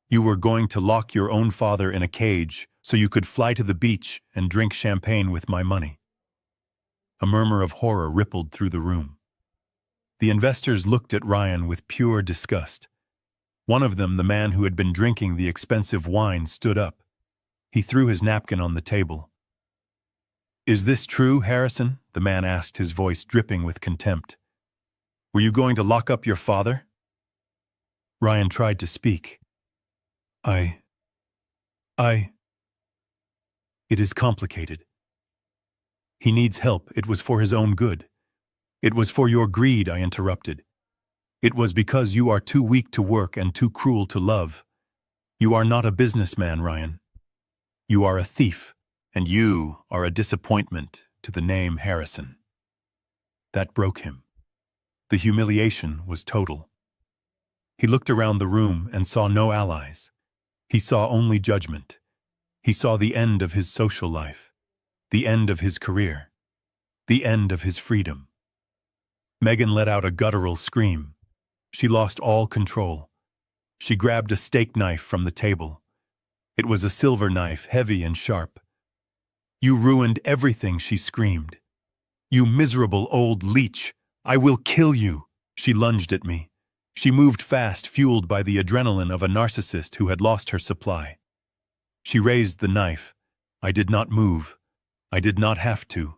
You were going to lock your own father in a cage so you could fly to the beach and drink champagne with my money. A murmur of horror rippled through the room. The investors looked at Ryan with pure disgust. One of them, the man who had been drinking the expensive wine, stood up. He threw his napkin on the table. Is this true, Harrison? The man asked, his voice dripping with contempt. Were you going to lock up your father? Ryan tried to speak. It is complicated. He needs help. It was for his own good. It was for your greed, I interrupted. It was because you are too weak to work and too cruel to love. You are not a businessman, Ryan. You are a thief, and you are a disappointment to the name Harrison. That broke him. The humiliation was total. He looked around the room and saw no allies. He saw only judgment. He saw the end of his social life, the end of his career, the end of his freedom. Megan let out a guttural scream. She lost all control. She grabbed a steak knife from the table. It was a silver knife, heavy and sharp. You ruined everything, she screamed. You miserable old leech! I will kill you! She lunged at me. She moved fast, fueled by the adrenaline of a narcissist who had lost her supply. She raised the knife. I did not move. I did not have to.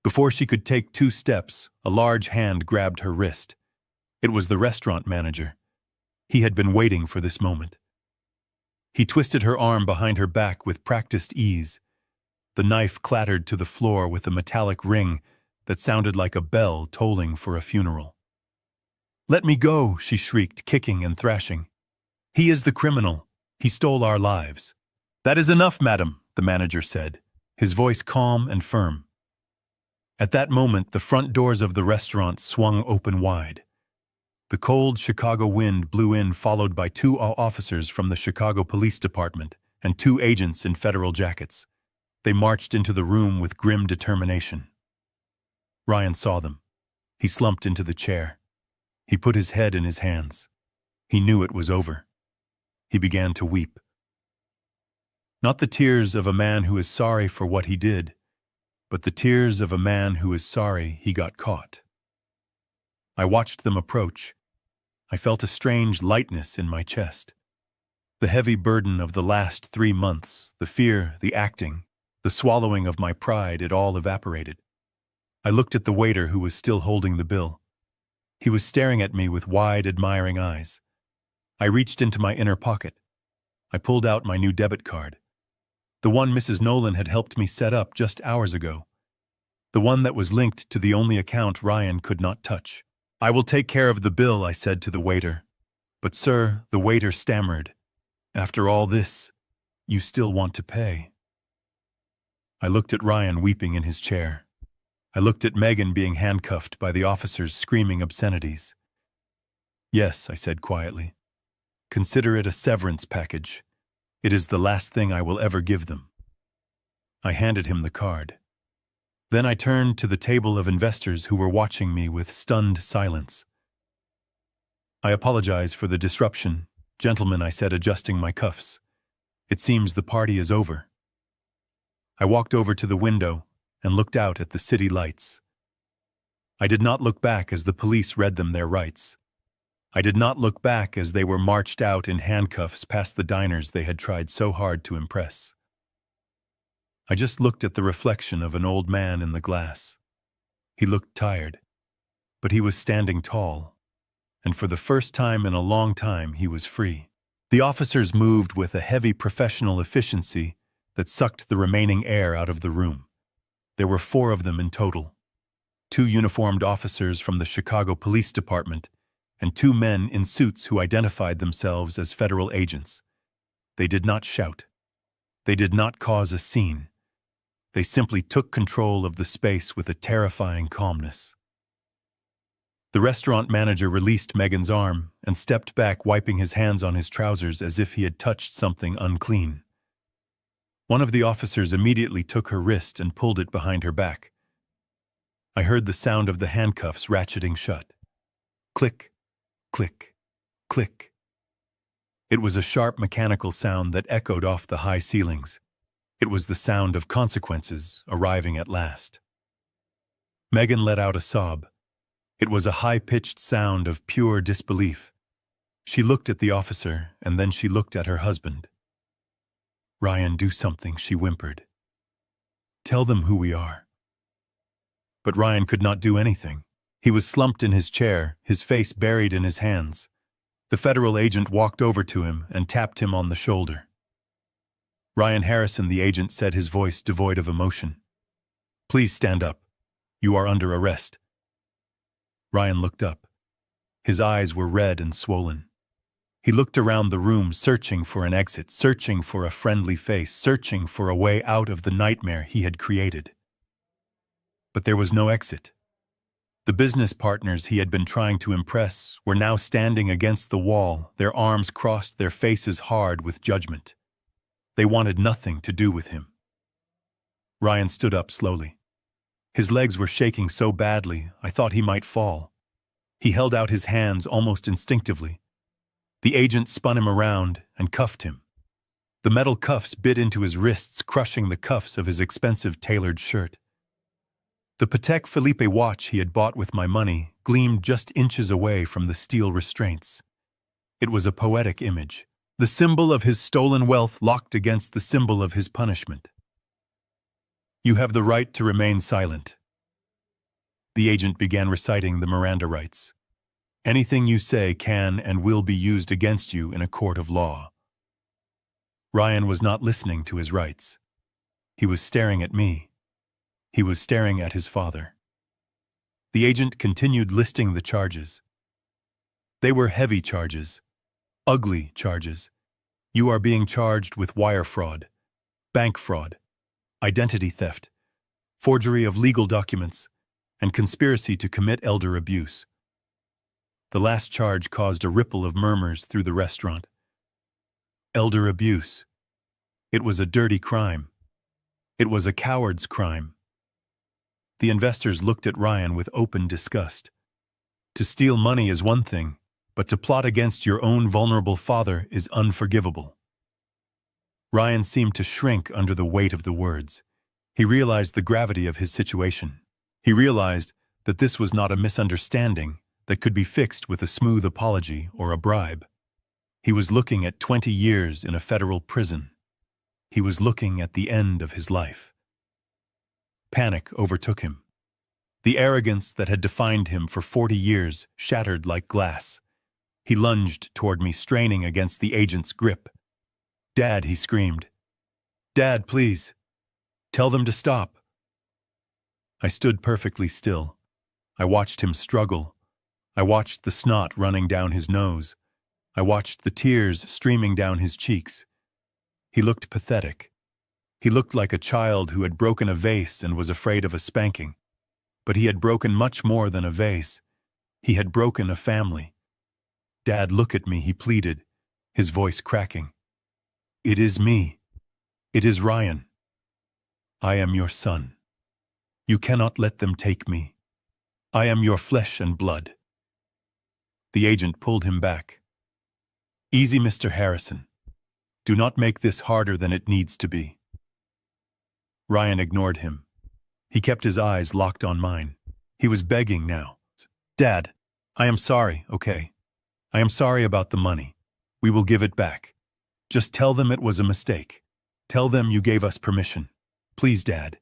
Before she could take 2 steps, a large hand grabbed her wrist. It was the restaurant manager. He had been waiting for this moment. He twisted her arm behind her back with practiced ease. The knife clattered to the floor with a metallic ring that sounded like a bell tolling for a funeral. Let me go, she shrieked, kicking and thrashing. He is the criminal. He stole our lives. That is enough, madam, the manager said, his voice calm and firm. At that moment, the front doors of the restaurant swung open wide. The cold Chicago wind blew in, followed by 2 officers from the Chicago Police Department and 2 agents in federal jackets. They marched into the room with grim determination. Ryan saw them. He slumped into the chair. He put his head in his hands. He knew it was over. He began to weep. Not the tears of a man who is sorry for what he did, but the tears of a man who is sorry he got caught. I watched them approach. I felt a strange lightness in my chest. The heavy burden of the last 3 months, the fear, the acting, the swallowing of my pride, it all evaporated. I looked at the waiter who was still holding the bill. He was staring at me with wide, admiring eyes. I reached into my inner pocket. I pulled out my new debit card. The one Mrs. Nolan had helped me set up just hours ago. The one that was linked to the only account Ryan could not touch. "I will take care of the bill," I said to the waiter. "But sir," the waiter stammered, "after all this, you still want to pay." I looked at Ryan weeping in his chair. I looked at Megan being handcuffed by the officers screaming obscenities. "Yes," I said quietly. "Consider it a severance package. It is the last thing I will ever give them." I handed him the card. Then I turned to the table of investors who were watching me with stunned silence. "I apologize for the disruption, gentlemen," I said, adjusting my cuffs. "It seems the party is over." I walked over to the window and looked out at the city lights. I did not look back as the police read them their rights. I did not look back as they were marched out in handcuffs past the diners they had tried so hard to impress. I just looked at the reflection of an old man in the glass. He looked tired, but he was standing tall, and for the first time in a long time he was free. The officers moved with a heavy professional efficiency that sucked the remaining air out of the room. There were 4 of them in total. 2 uniformed officers from the Chicago Police Department and 2 men in suits who identified themselves as federal agents. They did not shout. They did not cause a scene. They simply took control of the space with a terrifying calmness. The restaurant manager released Megan's arm and stepped back, wiping his hands on his trousers as if he had touched something unclean. One of the officers immediately took her wrist and pulled it behind her back. I heard the sound of the handcuffs ratcheting shut. Click, click, click. It was a sharp mechanical sound that echoed off the high ceilings. It was the sound of consequences arriving at last. Megan let out a sob. It was a high-pitched sound of pure disbelief. She looked at the officer, and then she looked at her husband. "Ryan, do something," she whimpered. "Tell them who we are." But Ryan could not do anything. He was slumped in his chair, his face buried in his hands. The federal agent walked over to him and tapped him on the shoulder. "Ryan Harrison," the agent said, his voice devoid of emotion. "Please stand up. You are under arrest." Ryan looked up. His eyes were red and swollen. He looked around the room, searching for an exit, searching for a friendly face, searching for a way out of the nightmare he had created. But there was no exit. The business partners he had been trying to impress were now standing against the wall, their arms crossed, their faces hard with judgment. They wanted nothing to do with him. Ryan stood up slowly. His legs were shaking so badly, I thought he might fall. He held out his hands almost instinctively. The agent spun him around and cuffed him. The metal cuffs bit into his wrists, crushing the cuffs of his expensive tailored shirt. The Patek Philippe watch he had bought with my money gleamed just inches away from the steel restraints. It was a poetic image, the symbol of his stolen wealth locked against the symbol of his punishment. "You have the right to remain silent." The agent began reciting the Miranda rights. "Anything you say can and will be used against you in a court of law." Ryan was not listening to his rights. He was staring at me. He was staring at his father. The agent continued listing the charges. They were heavy charges, ugly charges. "You are being charged with wire fraud, bank fraud, identity theft, forgery of legal documents, and conspiracy to commit elder abuse." The last charge caused a ripple of murmurs through the restaurant. Elder abuse. It was a dirty crime. It was a coward's crime. The investors looked at Ryan with open disgust. To steal money is one thing, but to plot against your own vulnerable father is unforgivable. Ryan seemed to shrink under the weight of the words. He realized the gravity of his situation. He realized that this was not a misunderstanding that could be fixed with a smooth apology or a bribe. He was looking at 20 years in a federal prison. He was looking at the end of his life. Panic overtook him. The arrogance that had defined him for 40 years shattered like glass. He lunged toward me, straining against the agent's grip. "Dad," he screamed. Dad, please. Tell them to stop. I stood perfectly still. I watched him struggle. I watched the snot running down his nose. I watched the tears streaming down his cheeks. He looked pathetic. He looked like a child who had broken a vase and was afraid of a spanking. But he had broken much more than a vase. He had broken a family. Dad, look at me, he pleaded, his voice cracking. It is me. It is Ryan. I am your son. You cannot let them take me. I am your flesh and blood. The agent pulled him back. Easy, Mr. Harrison. Do not make this harder than it needs to be. Ryan ignored him. He kept his eyes locked on mine. He was begging now. Dad, I am sorry, okay? I am sorry about the money. We will give it back. Just tell them it was a mistake. Tell them you gave us permission. Please, Dad.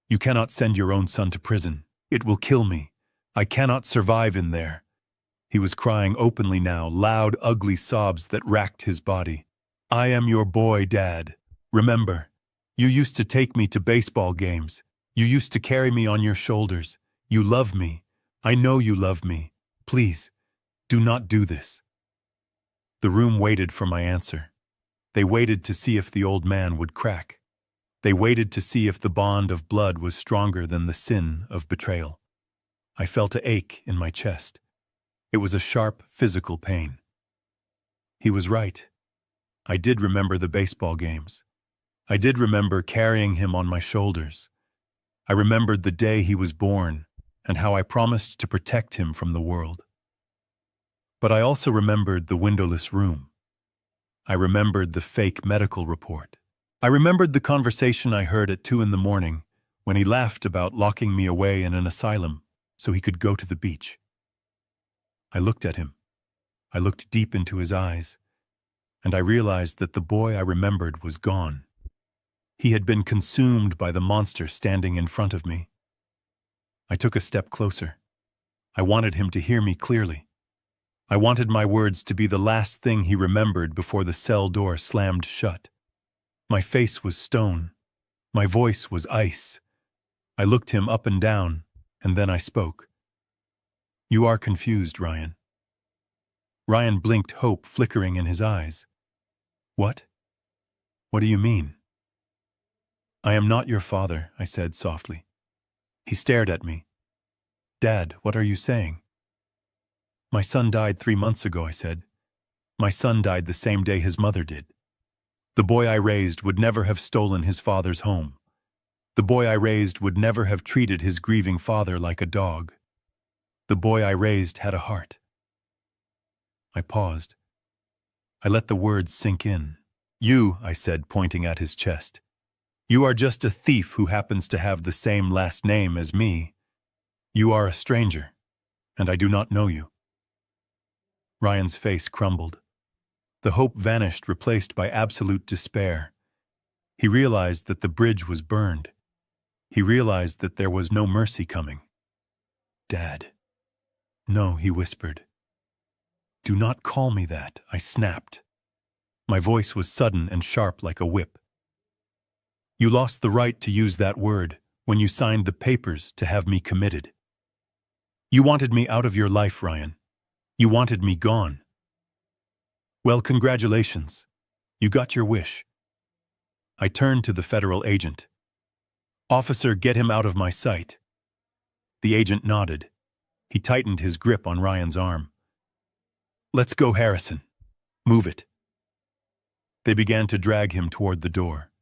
You cannot send your own son to prison. It will kill me. I cannot survive in there. He was crying openly now, loud, ugly sobs that racked his body. I am your boy, Dad. Remember, you used to take me to baseball games. You used to carry me on your shoulders. You love me. I know you love me. Please, do not do this. The room waited for my answer. They waited to see if the old man would crack. They waited to see if the bond of blood was stronger than the sin of betrayal. I felt an ache in my chest. It was a sharp, physical pain. He was right. I did remember the baseball games. I did remember carrying him on my shoulders. I remembered the day he was born and how I promised to protect him from the world. But I also remembered the windowless room. I remembered the fake medical report. I remembered the conversation I heard at 2 a.m. when he laughed about locking me away in an asylum so he could go to the beach. I looked at him. I looked deep into his eyes, and I realized that the boy I remembered was gone. He had been consumed by the monster standing in front of me. I took a step closer. I wanted him to hear me clearly. I wanted my words to be the last thing he remembered before the cell door slammed shut. My face was stone. My voice was ice. I looked him up and down, and then I spoke. You are confused, Ryan. Ryan blinked, hope flickering in his eyes. What? What do you mean? I am not your father, I said softly. He stared at me. Dad, what are you saying? My son died 3 months ago, I said. My son died the same day his mother did. The boy I raised would never have stolen his father's home. The boy I raised would never have treated his grieving father like a dog. The boy I raised had a heart. I paused. I let the words sink in. You, I said, pointing at his chest. You are just a thief who happens to have the same last name as me. You are a stranger, and I do not know you. Ryan's face crumbled. The hope vanished, replaced by absolute despair. He realized that the bridge was burned. He realized that there was no mercy coming. Dad. No, he whispered. Do not call me that, I snapped. My voice was sudden and sharp like a whip. You lost the right to use that word when you signed the papers to have me committed. You wanted me out of your life, Ryan. You wanted me gone. Well, congratulations. You got your wish. I turned to the federal agent. Officer, get him out of my sight. The agent nodded. He tightened his grip on Ryan's arm. Let's go, Harrison. Move it. They began to drag him toward the door.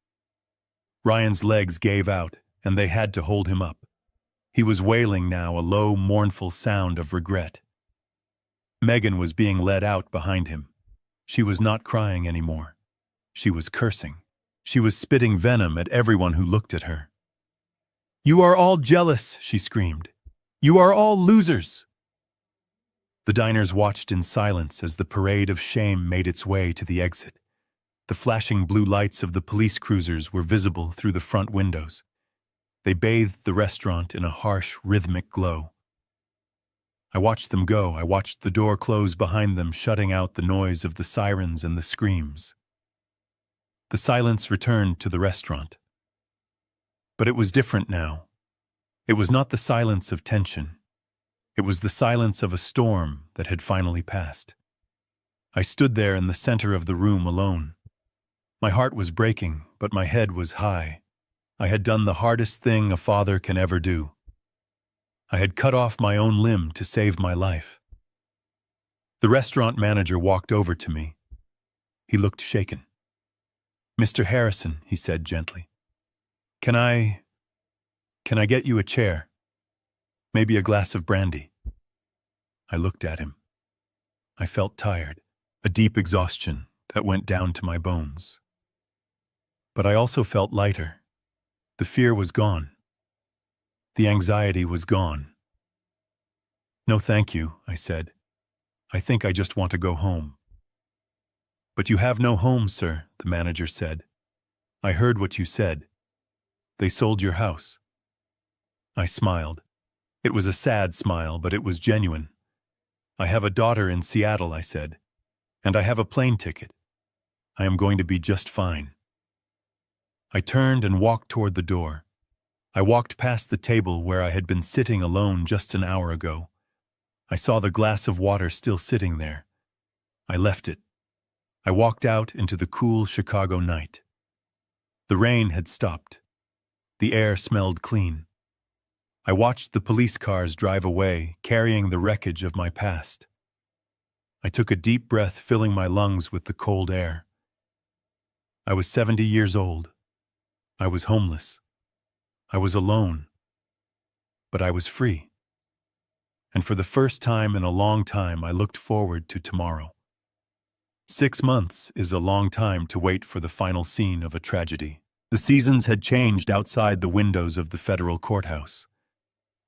Ryan's legs gave out, and they had to hold him up. He was wailing now, a low, mournful sound of regret. Megan was being led out behind him. She was not crying anymore. She was cursing. She was spitting venom at everyone who looked at her. You are all jealous, she screamed. You are all losers. The diners watched in silence as the parade of shame made its way to the exit. The flashing blue lights of the police cruisers were visible through the front windows. They bathed the restaurant in a harsh, rhythmic glow. I watched them go. I watched the door close behind them, shutting out the noise of the sirens and the screams. The silence returned to the restaurant. But it was different now. It was not the silence of tension. It was the silence of a storm that had finally passed. I stood there in the center of the room alone. My heart was breaking, but my head was high. I had done the hardest thing a father can ever do. I had cut off my own limb to save my life. The restaurant manager walked over to me. He looked shaken. "Mr. Harrison," he said gently, Can I get you a chair? Maybe a glass of brandy?" I looked at him. I felt tired, a deep exhaustion that went down to my bones. But I also felt lighter. The fear was gone. The anxiety was gone. "No, thank you," I said. "I think I just want to go home." "But you have no home, sir," the manager said. "I heard what you said. They sold your house." I smiled. It was a sad smile, but it was genuine. "I have a daughter in Seattle," I said, "and I have a plane ticket. I am going to be just fine." I turned and walked toward the door. I walked past the table where I had been sitting alone just an hour ago. I saw the glass of water still sitting there. I left it. I walked out into the cool Chicago night. The rain had stopped. The air smelled clean. I watched the police cars drive away, carrying the wreckage of my past. I took a deep breath, filling my lungs with the cold air. I was 70 years old. I was homeless. I was alone. But I was free. And for the first time in a long time, I looked forward to tomorrow. 6 months is a long time to wait for the final scene of a tragedy. The seasons had changed outside the windows of the federal courthouse.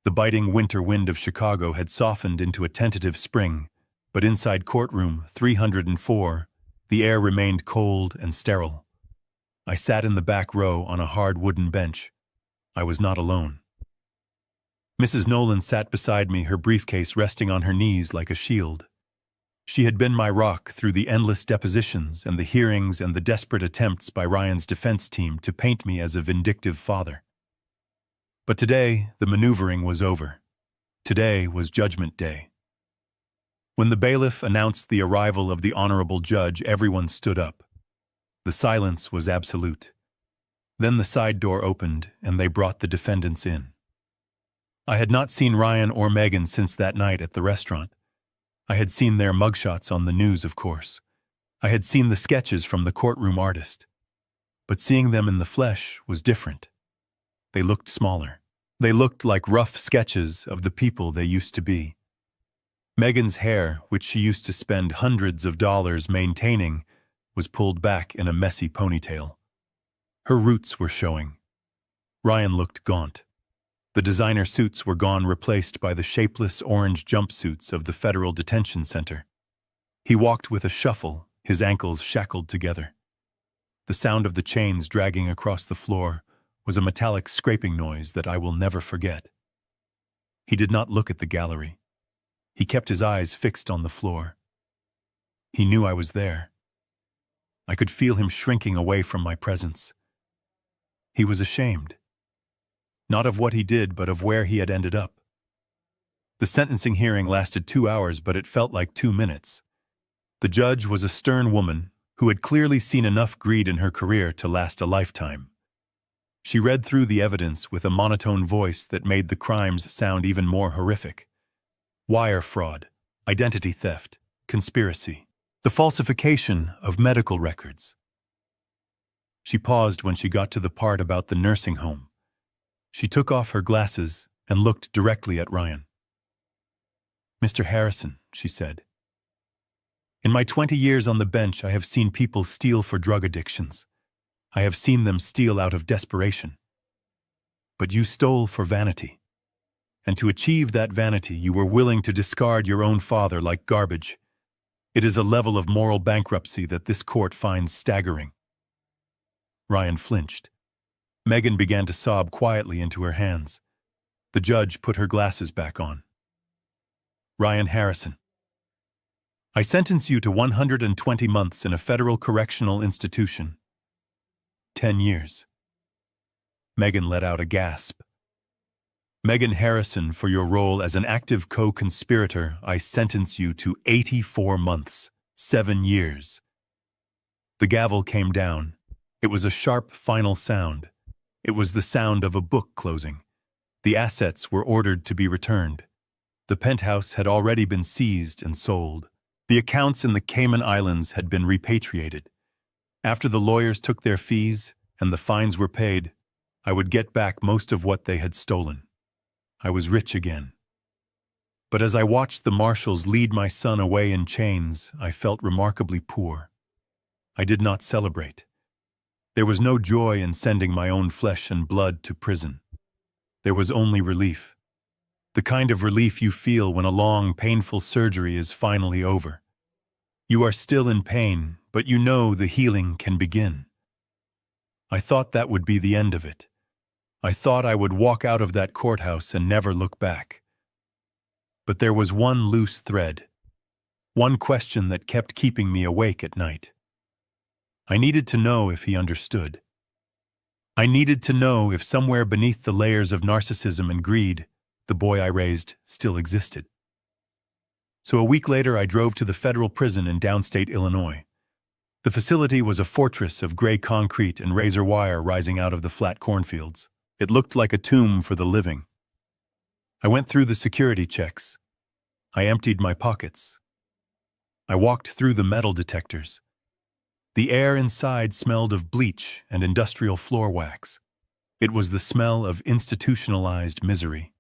The biting winter wind of Chicago had softened into a tentative spring, but inside courtroom 304, the air remained cold and sterile. I sat in the back row on a hard wooden bench. I was not alone. Mrs. Nolan sat beside me, her briefcase resting on her knees like a shield. She had been my rock through the endless depositions and the hearings and the desperate attempts by Ryan's defense team to paint me as a vindictive father. But today, the maneuvering was over. Today was Judgment Day. When the bailiff announced the arrival of the honorable judge, everyone stood up. The silence was absolute. Then the side door opened, and they brought the defendants in. I had not seen Ryan or Megan since that night at the restaurant. I had seen their mugshots on the news, of course. I had seen the sketches from the courtroom artist. But seeing them in the flesh was different. They looked smaller. They looked like rough sketches of the people they used to be. Megan's hair, which she used to spend hundreds of dollars maintaining, was pulled back in a messy ponytail. Her roots were showing. Ryan looked gaunt. The designer suits were gone, replaced by the shapeless orange jumpsuits of the Federal Detention Center. He walked with a shuffle, his ankles shackled together. The sound of the chains dragging across the floor was a metallic scraping noise that I will never forget. He did not look at the gallery. He kept his eyes fixed on the floor. He knew I was there. I could feel him shrinking away from my presence. He was ashamed. Not of what he did, but of where he had ended up. The sentencing hearing lasted 2 hours, but it felt like 2 minutes. The judge was a stern woman who had clearly seen enough greed in her career to last a lifetime. She read through the evidence with a monotone voice that made the crimes sound even more horrific. Wire fraud, identity theft, conspiracy, the falsification of medical records. She paused when she got to the part about the nursing home. She took off her glasses and looked directly at Ryan. "Mr. Harrison," she said, "in my 20 years on the bench, I have seen people steal for drug addictions. I have seen them steal out of desperation. But you stole for vanity. And to achieve that vanity, you were willing to discard your own father like garbage. It is a level of moral bankruptcy that this court finds staggering." Ryan flinched. Megan began to sob quietly into her hands. The judge put her glasses back on. "Ryan Harrison, I sentence you to 120 months in a federal correctional institution. 10 years. Megan let out a gasp. Megan Harrison, for your role as an active co-conspirator, I sentence you to 84 months, 7 years. The gavel came down. It was a sharp, final sound. It was the sound of a book closing. The assets were ordered to be returned. The penthouse had already been seized and sold. The accounts in the Cayman Islands had been repatriated. After the lawyers took their fees and the fines were paid, I would get back most of what they had stolen. I was rich again. But as I watched the marshals lead my son away in chains, I felt remarkably poor. I did not celebrate. There was no joy in sending my own flesh and blood to prison. There was only relief. The kind of relief you feel when a long, painful surgery is finally over. You are still in pain, but you know the healing can begin. I thought that would be the end of it. I thought I would walk out of that courthouse and never look back. But there was one loose thread, one question that kept keeping me awake at night. I needed to know if he understood. I needed to know if somewhere beneath the layers of narcissism and greed, the boy I raised still existed. So a week later, I drove to the federal prison in downstate Illinois. The facility was a fortress of gray concrete and razor wire rising out of the flat cornfields. It looked like a tomb for the living. I went through the security checks. I emptied my pockets. I walked through the metal detectors. The air inside smelled of bleach and industrial floor wax. It was the smell of institutionalized misery.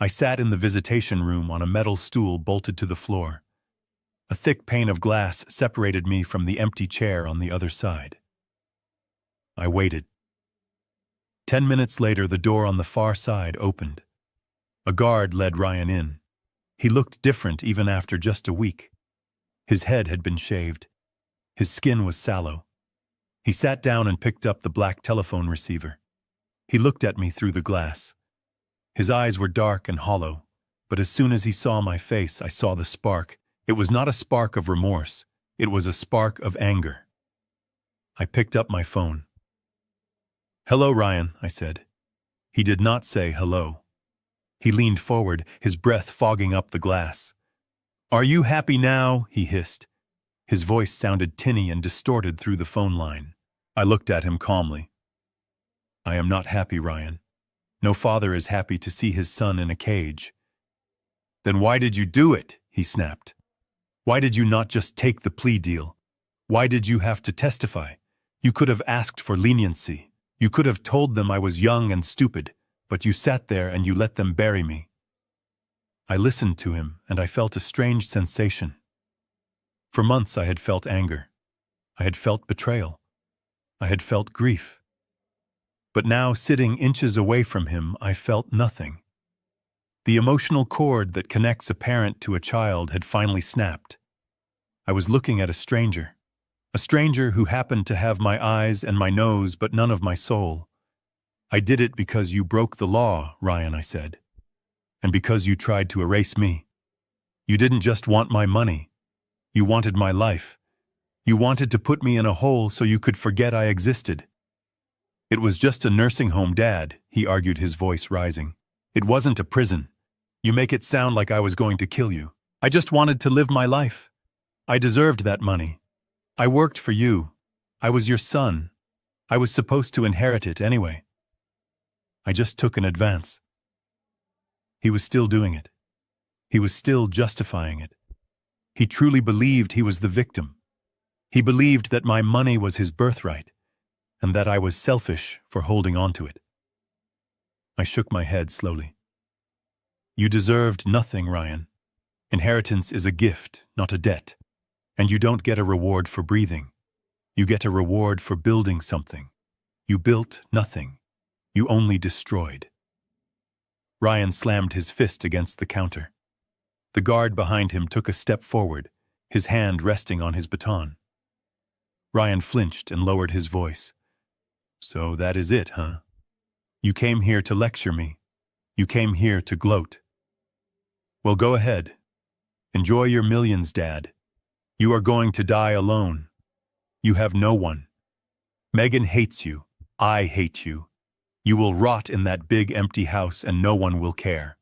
I sat in the visitation room on a metal stool bolted to the floor. A thick pane of glass separated me from the empty chair on the other side. I waited. 10 minutes later, the door on the far side opened. A guard led Ryan in. He looked different even after just a week. His head had been shaved. His skin was sallow. He sat down and picked up the black telephone receiver. He looked at me through the glass. His eyes were dark and hollow, but as soon as he saw my face, I saw the spark. It was not a spark of remorse. It was a spark of anger. I picked up my phone. "Hello, Ryan," I said. He did not say hello. He leaned forward, his breath fogging up the glass. "Are you happy now?" he hissed. His voice sounded tinny and distorted through the phone line. I looked at him calmly. "I am not happy, Ryan. No father is happy to see his son in a cage." "Then why did you do it?" he snapped. "Why did you not just take the plea deal? Why did you have to testify? You could have asked for leniency. You could have told them I was young and stupid, but you sat there and you let them bury me." I listened to him, and I felt a strange sensation. For months I had felt anger. I had felt betrayal. I had felt grief. But now, sitting inches away from him, I felt nothing. The emotional cord that connects a parent to a child had finally snapped. I was looking at a stranger who happened to have my eyes and my nose but none of my soul. "I did it because you broke the law, Ryan," I said. "And because you tried to erase me. You didn't just want my money. You wanted my life. You wanted to put me in a hole so you could forget I existed." "It was just a nursing home, Dad," he argued, his voice rising. "It wasn't a prison. You make it sound like I was going to kill you. I just wanted to live my life. I deserved that money. I worked for you. I was your son. I was supposed to inherit it anyway. I just took an advance." He was still doing it. He was still justifying it. He truly believed he was the victim. He believed that my money was his birthright, and that I was selfish for holding on to it. I shook my head slowly. "You deserved nothing, Ryan. Inheritance is a gift, not a debt. And you don't get a reward for breathing. You get a reward for building something. You built nothing. You only destroyed." Ryan slammed his fist against the counter. The guard behind him took a step forward, his hand resting on his baton. Ryan flinched and lowered his voice. "So that is it, huh? You came here to lecture me. You came here to gloat. Well, go ahead. Enjoy your millions, Dad. You are going to die alone. You have no one. Megan hates you. I hate you. You will rot in that big empty house and no one will care.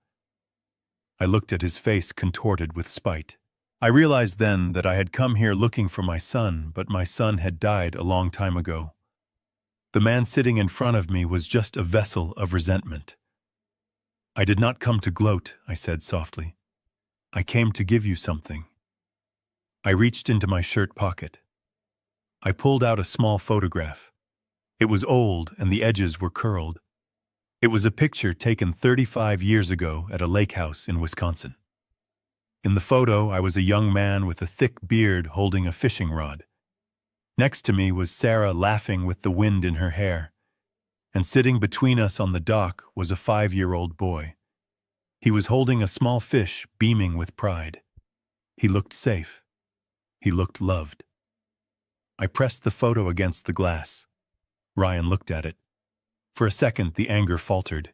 I looked at his face contorted with spite. I realized then that I had come here looking for my son, but my son had died a long time ago. The man sitting in front of me was just a vessel of resentment. I did not come to gloat, I said softly. I came to give you something. I reached into my shirt pocket. I pulled out a small photograph. It was old and the edges were curled. It was a picture taken 35 years ago at a lake house in Wisconsin. In the photo, I was a young man with a thick beard holding a fishing rod. Next to me was Sarah laughing with the wind in her hair. And sitting between us on the dock was a 5-year-old boy. He was holding a small fish, beaming with pride. He looked safe. He looked loved. I pressed the photo against the glass. Ryan looked at it. For a second, the anger faltered.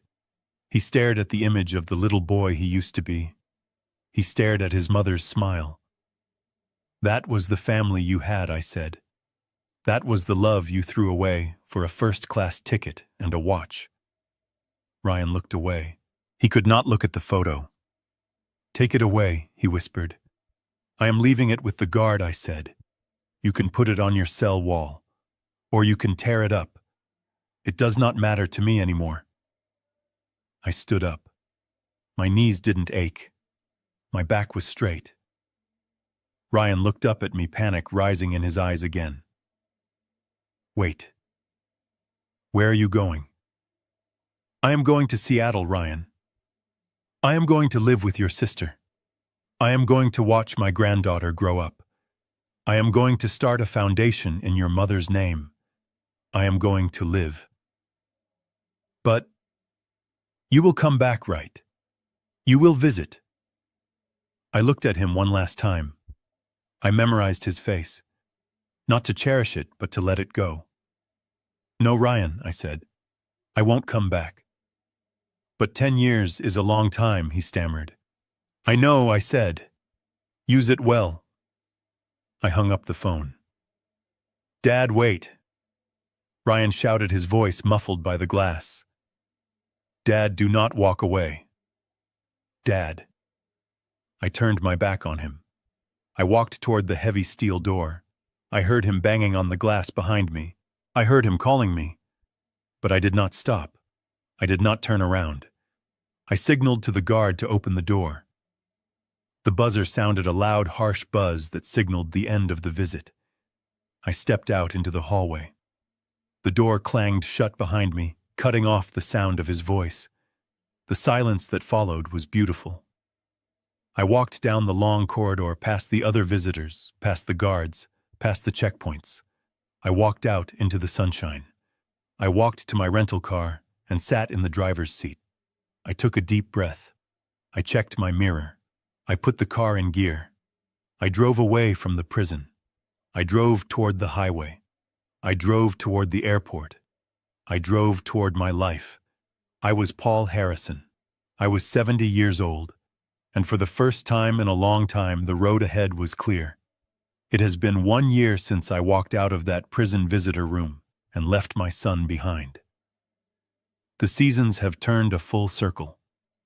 He stared at the image of the little boy he used to be. He stared at his mother's smile. That was the family you had, I said. That was the love you threw away for a first-class ticket and a watch. Ryan looked away. He could not look at the photo. Take it away, he whispered. I am leaving it with the guard, I said. You can put it on your cell wall. Or you can tear it up. It does not matter to me anymore. I stood up. My knees didn't ache. My back was straight. Ryan looked up at me, panic rising in his eyes again. Wait. Where are you going? I am going to Seattle, Ryan. I am going to live with your sister. I am going to watch my granddaughter grow up. I am going to start a foundation in your mother's name. I am going to live. But you will come back, right? You will visit. I looked at him one last time. I memorized his face. Not to cherish it, but to let it go. No, Ryan, I said. I won't come back. But 10 years is a long time, he stammered. I know, I said. Use it well. I hung up the phone. Dad, wait. Ryan shouted, his voice muffled by the glass. Dad, do not walk away. Dad. I turned my back on him. I walked toward the heavy steel door. I heard him banging on the glass behind me. I heard him calling me. But I did not stop. I did not turn around. I signaled to the guard to open the door. The buzzer sounded a loud, harsh buzz that signaled the end of the visit. I stepped out into the hallway. The door clanged shut behind me, cutting off the sound of his voice. The silence that followed was beautiful. I walked down the long corridor past the other visitors, past the guards, past the checkpoints. I walked out into the sunshine. I walked to my rental car and sat in the driver's seat. I took a deep breath. I checked my mirror. I put the car in gear. I drove away from the prison. I drove toward the highway. I drove toward the airport. I drove toward my life. I was Paul Harrison. I was 70 years old, and for the first time in a long time, the road ahead was clear. It has been 1 year since I walked out of that prison visitor room and left my son behind. The seasons have turned a full circle.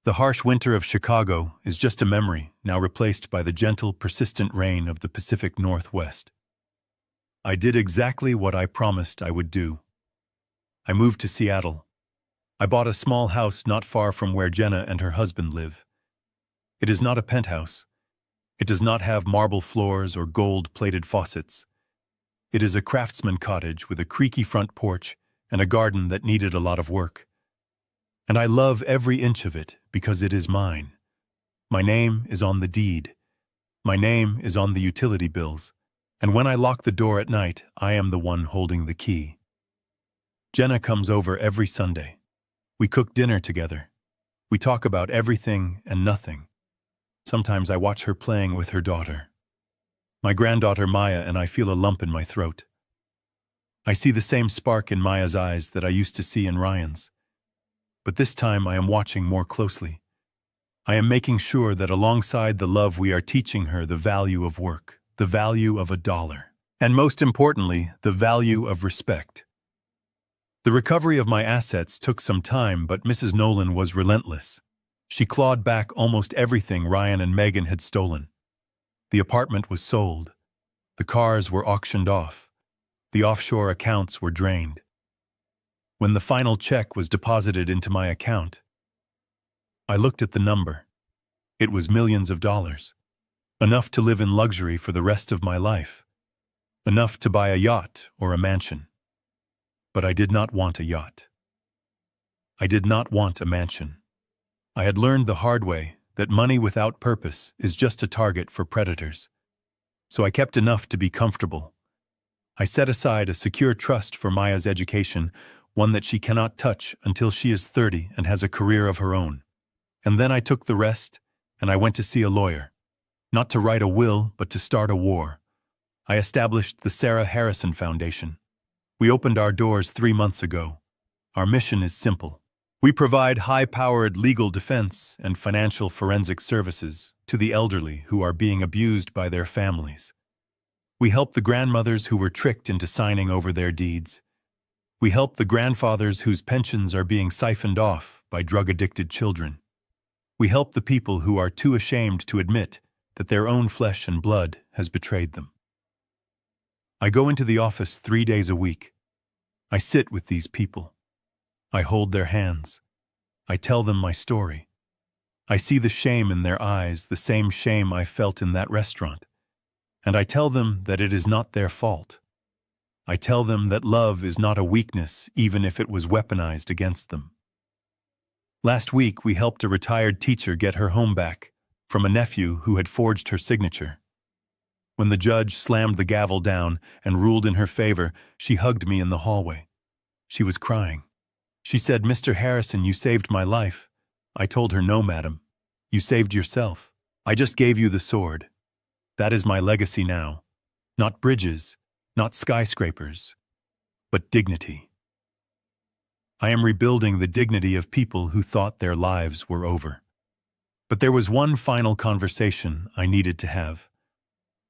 The harsh winter of Chicago is just a memory, now replaced by the gentle, persistent rain of the Pacific Northwest. I did exactly what I promised I would do. I moved to Seattle. I bought a small house not far from where Jenna and her husband live. It is not a penthouse. It does not have marble floors or gold-plated faucets. It is a craftsman cottage with a creaky front porch and a garden that needed a lot of work. And I love every inch of it because it is mine. My name is on the deed. My name is on the utility bills. And when I lock the door at night, I am the one holding the key. Jenna comes over every Sunday. We cook dinner together. We talk about everything and nothing. Sometimes I watch her playing with her daughter. My granddaughter Maya and I feel a lump in my throat. I see the same spark in Maya's eyes that I used to see in Ryan's. But this time I am watching more closely. I am making sure that alongside the love we are teaching her the value of work, the value of $1, and most importantly, the value of respect. The recovery of my assets took some time, but Mrs. Nolan was relentless. She clawed back almost everything Ryan and Megan had stolen. The apartment was sold. The cars were auctioned off. The offshore accounts were drained. When the final check was deposited into my account, I looked at the number. It was millions of dollars. Enough to live in luxury for the rest of my life. Enough to buy a yacht or a mansion. But I did not want a yacht. I did not want a mansion. I had learned the hard way that money without purpose is just a target for predators. So I kept enough to be comfortable. I set aside a secure trust for Maya's education, one that she cannot touch until she is 30 and has a career of her own. And then I took the rest, and I went to see a lawyer. Not to write a will, but to start a war. I established the Sarah Harrison Foundation. We opened our doors 3 months ago. Our mission is simple. We provide high-powered legal defense and financial forensic services to the elderly who are being abused by their families. We help the grandmothers who were tricked into signing over their deeds. We help the grandfathers whose pensions are being siphoned off by drug-addicted children. We help the people who are too ashamed to admit that their own flesh and blood has betrayed them. I go into the office 3 days a week. I sit with these people. I hold their hands. I tell them my story. I see the shame in their eyes, the same shame I felt in that restaurant. And I tell them that it is not their fault. I tell them that love is not a weakness, even if it was weaponized against them. Last week, we helped a retired teacher get her home back from a nephew who had forged her signature. When the judge slammed the gavel down and ruled in her favor, she hugged me in the hallway. She was crying. She said, "Mr. Harrison, you saved my life." I told her, "No, madam. You saved yourself. I just gave you the sword. That is my legacy now. Not bridges, not skyscrapers, but dignity. I am rebuilding the dignity of people who thought their lives were over." But there was one final conversation I needed to have.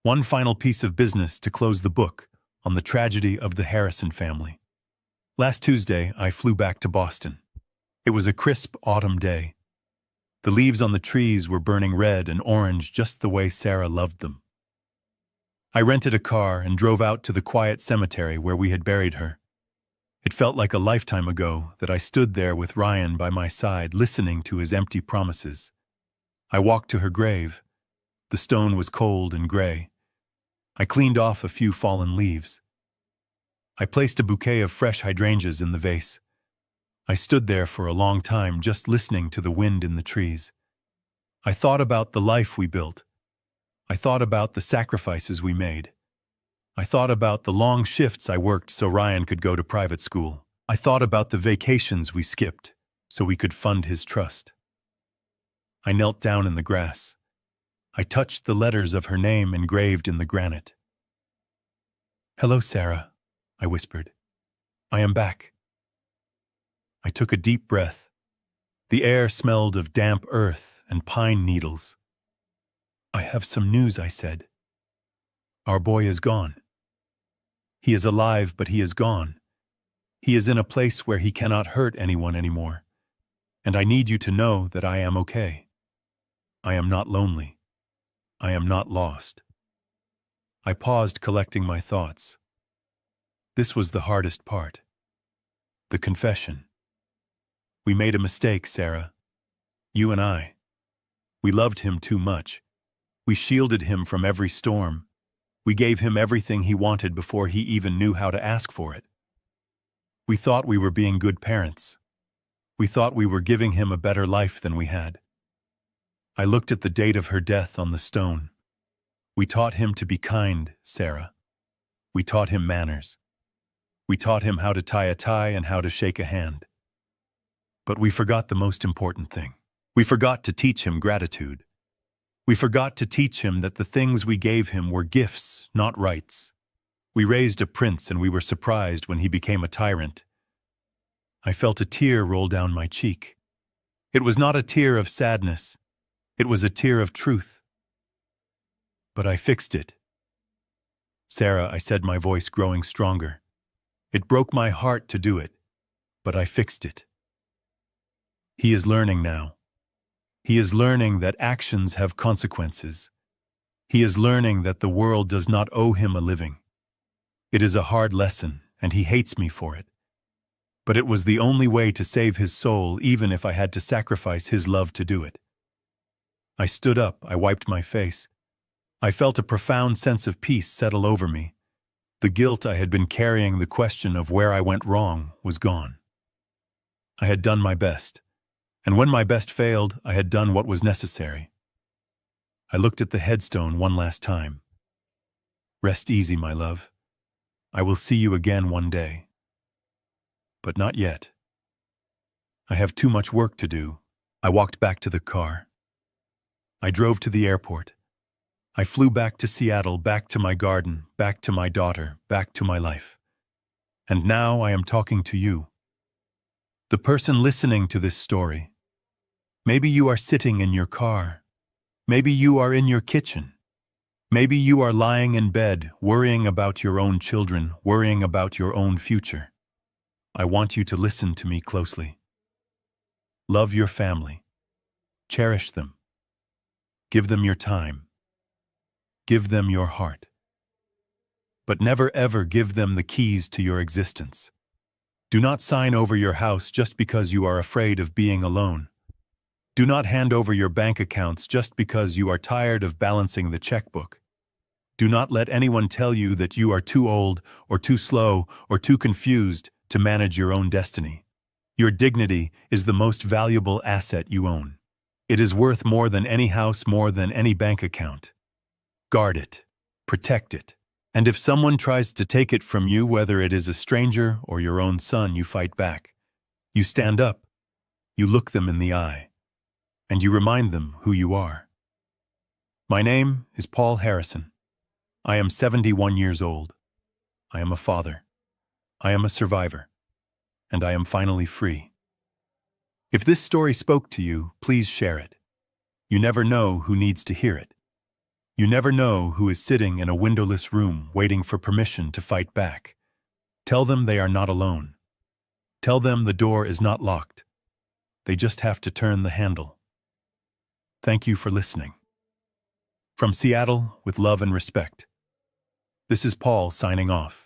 One final piece of business to close the book on the tragedy of the Harrison family. Last Tuesday, I flew back to Boston. It was a crisp autumn day. The leaves on the trees were burning red and orange just the way Sarah loved them. I rented a car and drove out to the quiet cemetery where we had buried her. It felt like a lifetime ago that I stood there with Ryan by my side, listening to his empty promises. I walked to her grave. The stone was cold and gray. I cleaned off a few fallen leaves. I placed a bouquet of fresh hydrangeas in the vase. I stood there for a long time, just listening to the wind in the trees. I thought about the life we built. I thought about the sacrifices we made. I thought about the long shifts I worked so Ryan could go to private school. I thought about the vacations we skipped so we could fund his trust. I knelt down in the grass. I touched the letters of her name engraved in the granite. "Hello, Sarah," I whispered. "I am back." I took a deep breath. The air smelled of damp earth and pine needles. "I have some news," I said. "Our boy is gone. He is alive, but he is gone. He is in a place where he cannot hurt anyone anymore. And I need you to know that I am okay. I am not lonely. I am not lost." I paused, collecting my thoughts. This was the hardest part. The confession. We made a mistake, Sarah. You and I. We loved him too much. We shielded him from every storm. We gave him everything he wanted before he even knew how to ask for it. We thought we were being good parents. We thought we were giving him a better life than we had. I looked at the date of her death on the stone. We taught him to be kind, Sarah. We taught him manners. We taught him how to tie a tie and how to shake a hand. But we forgot the most important thing. We forgot to teach him gratitude. We forgot to teach him that the things we gave him were gifts, not rights. We raised a prince and we were surprised when he became a tyrant. I felt a tear roll down my cheek. It was not a tear of sadness. It was a tear of truth. But I fixed it. Sarah, I said, my voice growing stronger. It broke my heart to do it. but I fixed it. He is learning now. He is learning that actions have consequences. He is learning that the world does not owe him a living. It is a hard lesson, and he hates me for it. But it was the only way to save his soul, even if I had to sacrifice his love to do it. I stood up, I wiped my face. I felt a profound sense of peace settle over me. The guilt I had been carrying, the question of where I went wrong, was gone. I had done my best, and when my best failed, I had done what was necessary. I looked at the headstone one last time. Rest easy, my love. I will see you again one day. But not yet. I have too much work to do. I walked back to the car. I drove to the airport. I flew back to Seattle, back to my garden, back to my daughter, back to my life. And now I am talking to you, the person listening to this story. Maybe you are sitting in your car. Maybe you are in your kitchen. Maybe you are lying in bed, worrying about your own children, worrying about your own future. I want you to listen to me closely. Love your family. Cherish them. Give them your time. Give them your heart. But never ever give them the keys to your existence. Do not sign over your house just because you are afraid of being alone. Do not hand over your bank accounts just because you are tired of balancing the checkbook. Do not let anyone tell you that you are too old or too slow or too confused to manage your own destiny. Your dignity is the most valuable asset you own. It is worth more than any house, more than any bank account. Guard it, protect it, and if someone tries to take it from you, whether it is a stranger or your own son, you fight back. You stand up, you look them in the eye, and you remind them who you are. My name is Paul Harrison. I am 71 years old. I am a father. I am a survivor. And I am finally free. If this story spoke to you, please share it. You never know who needs to hear it. You never know who is sitting in a windowless room waiting for permission to fight back. Tell them they are not alone. Tell them the door is not locked. They just have to turn the handle. Thank you for listening. From Seattle, with love and respect. This is Paul signing off.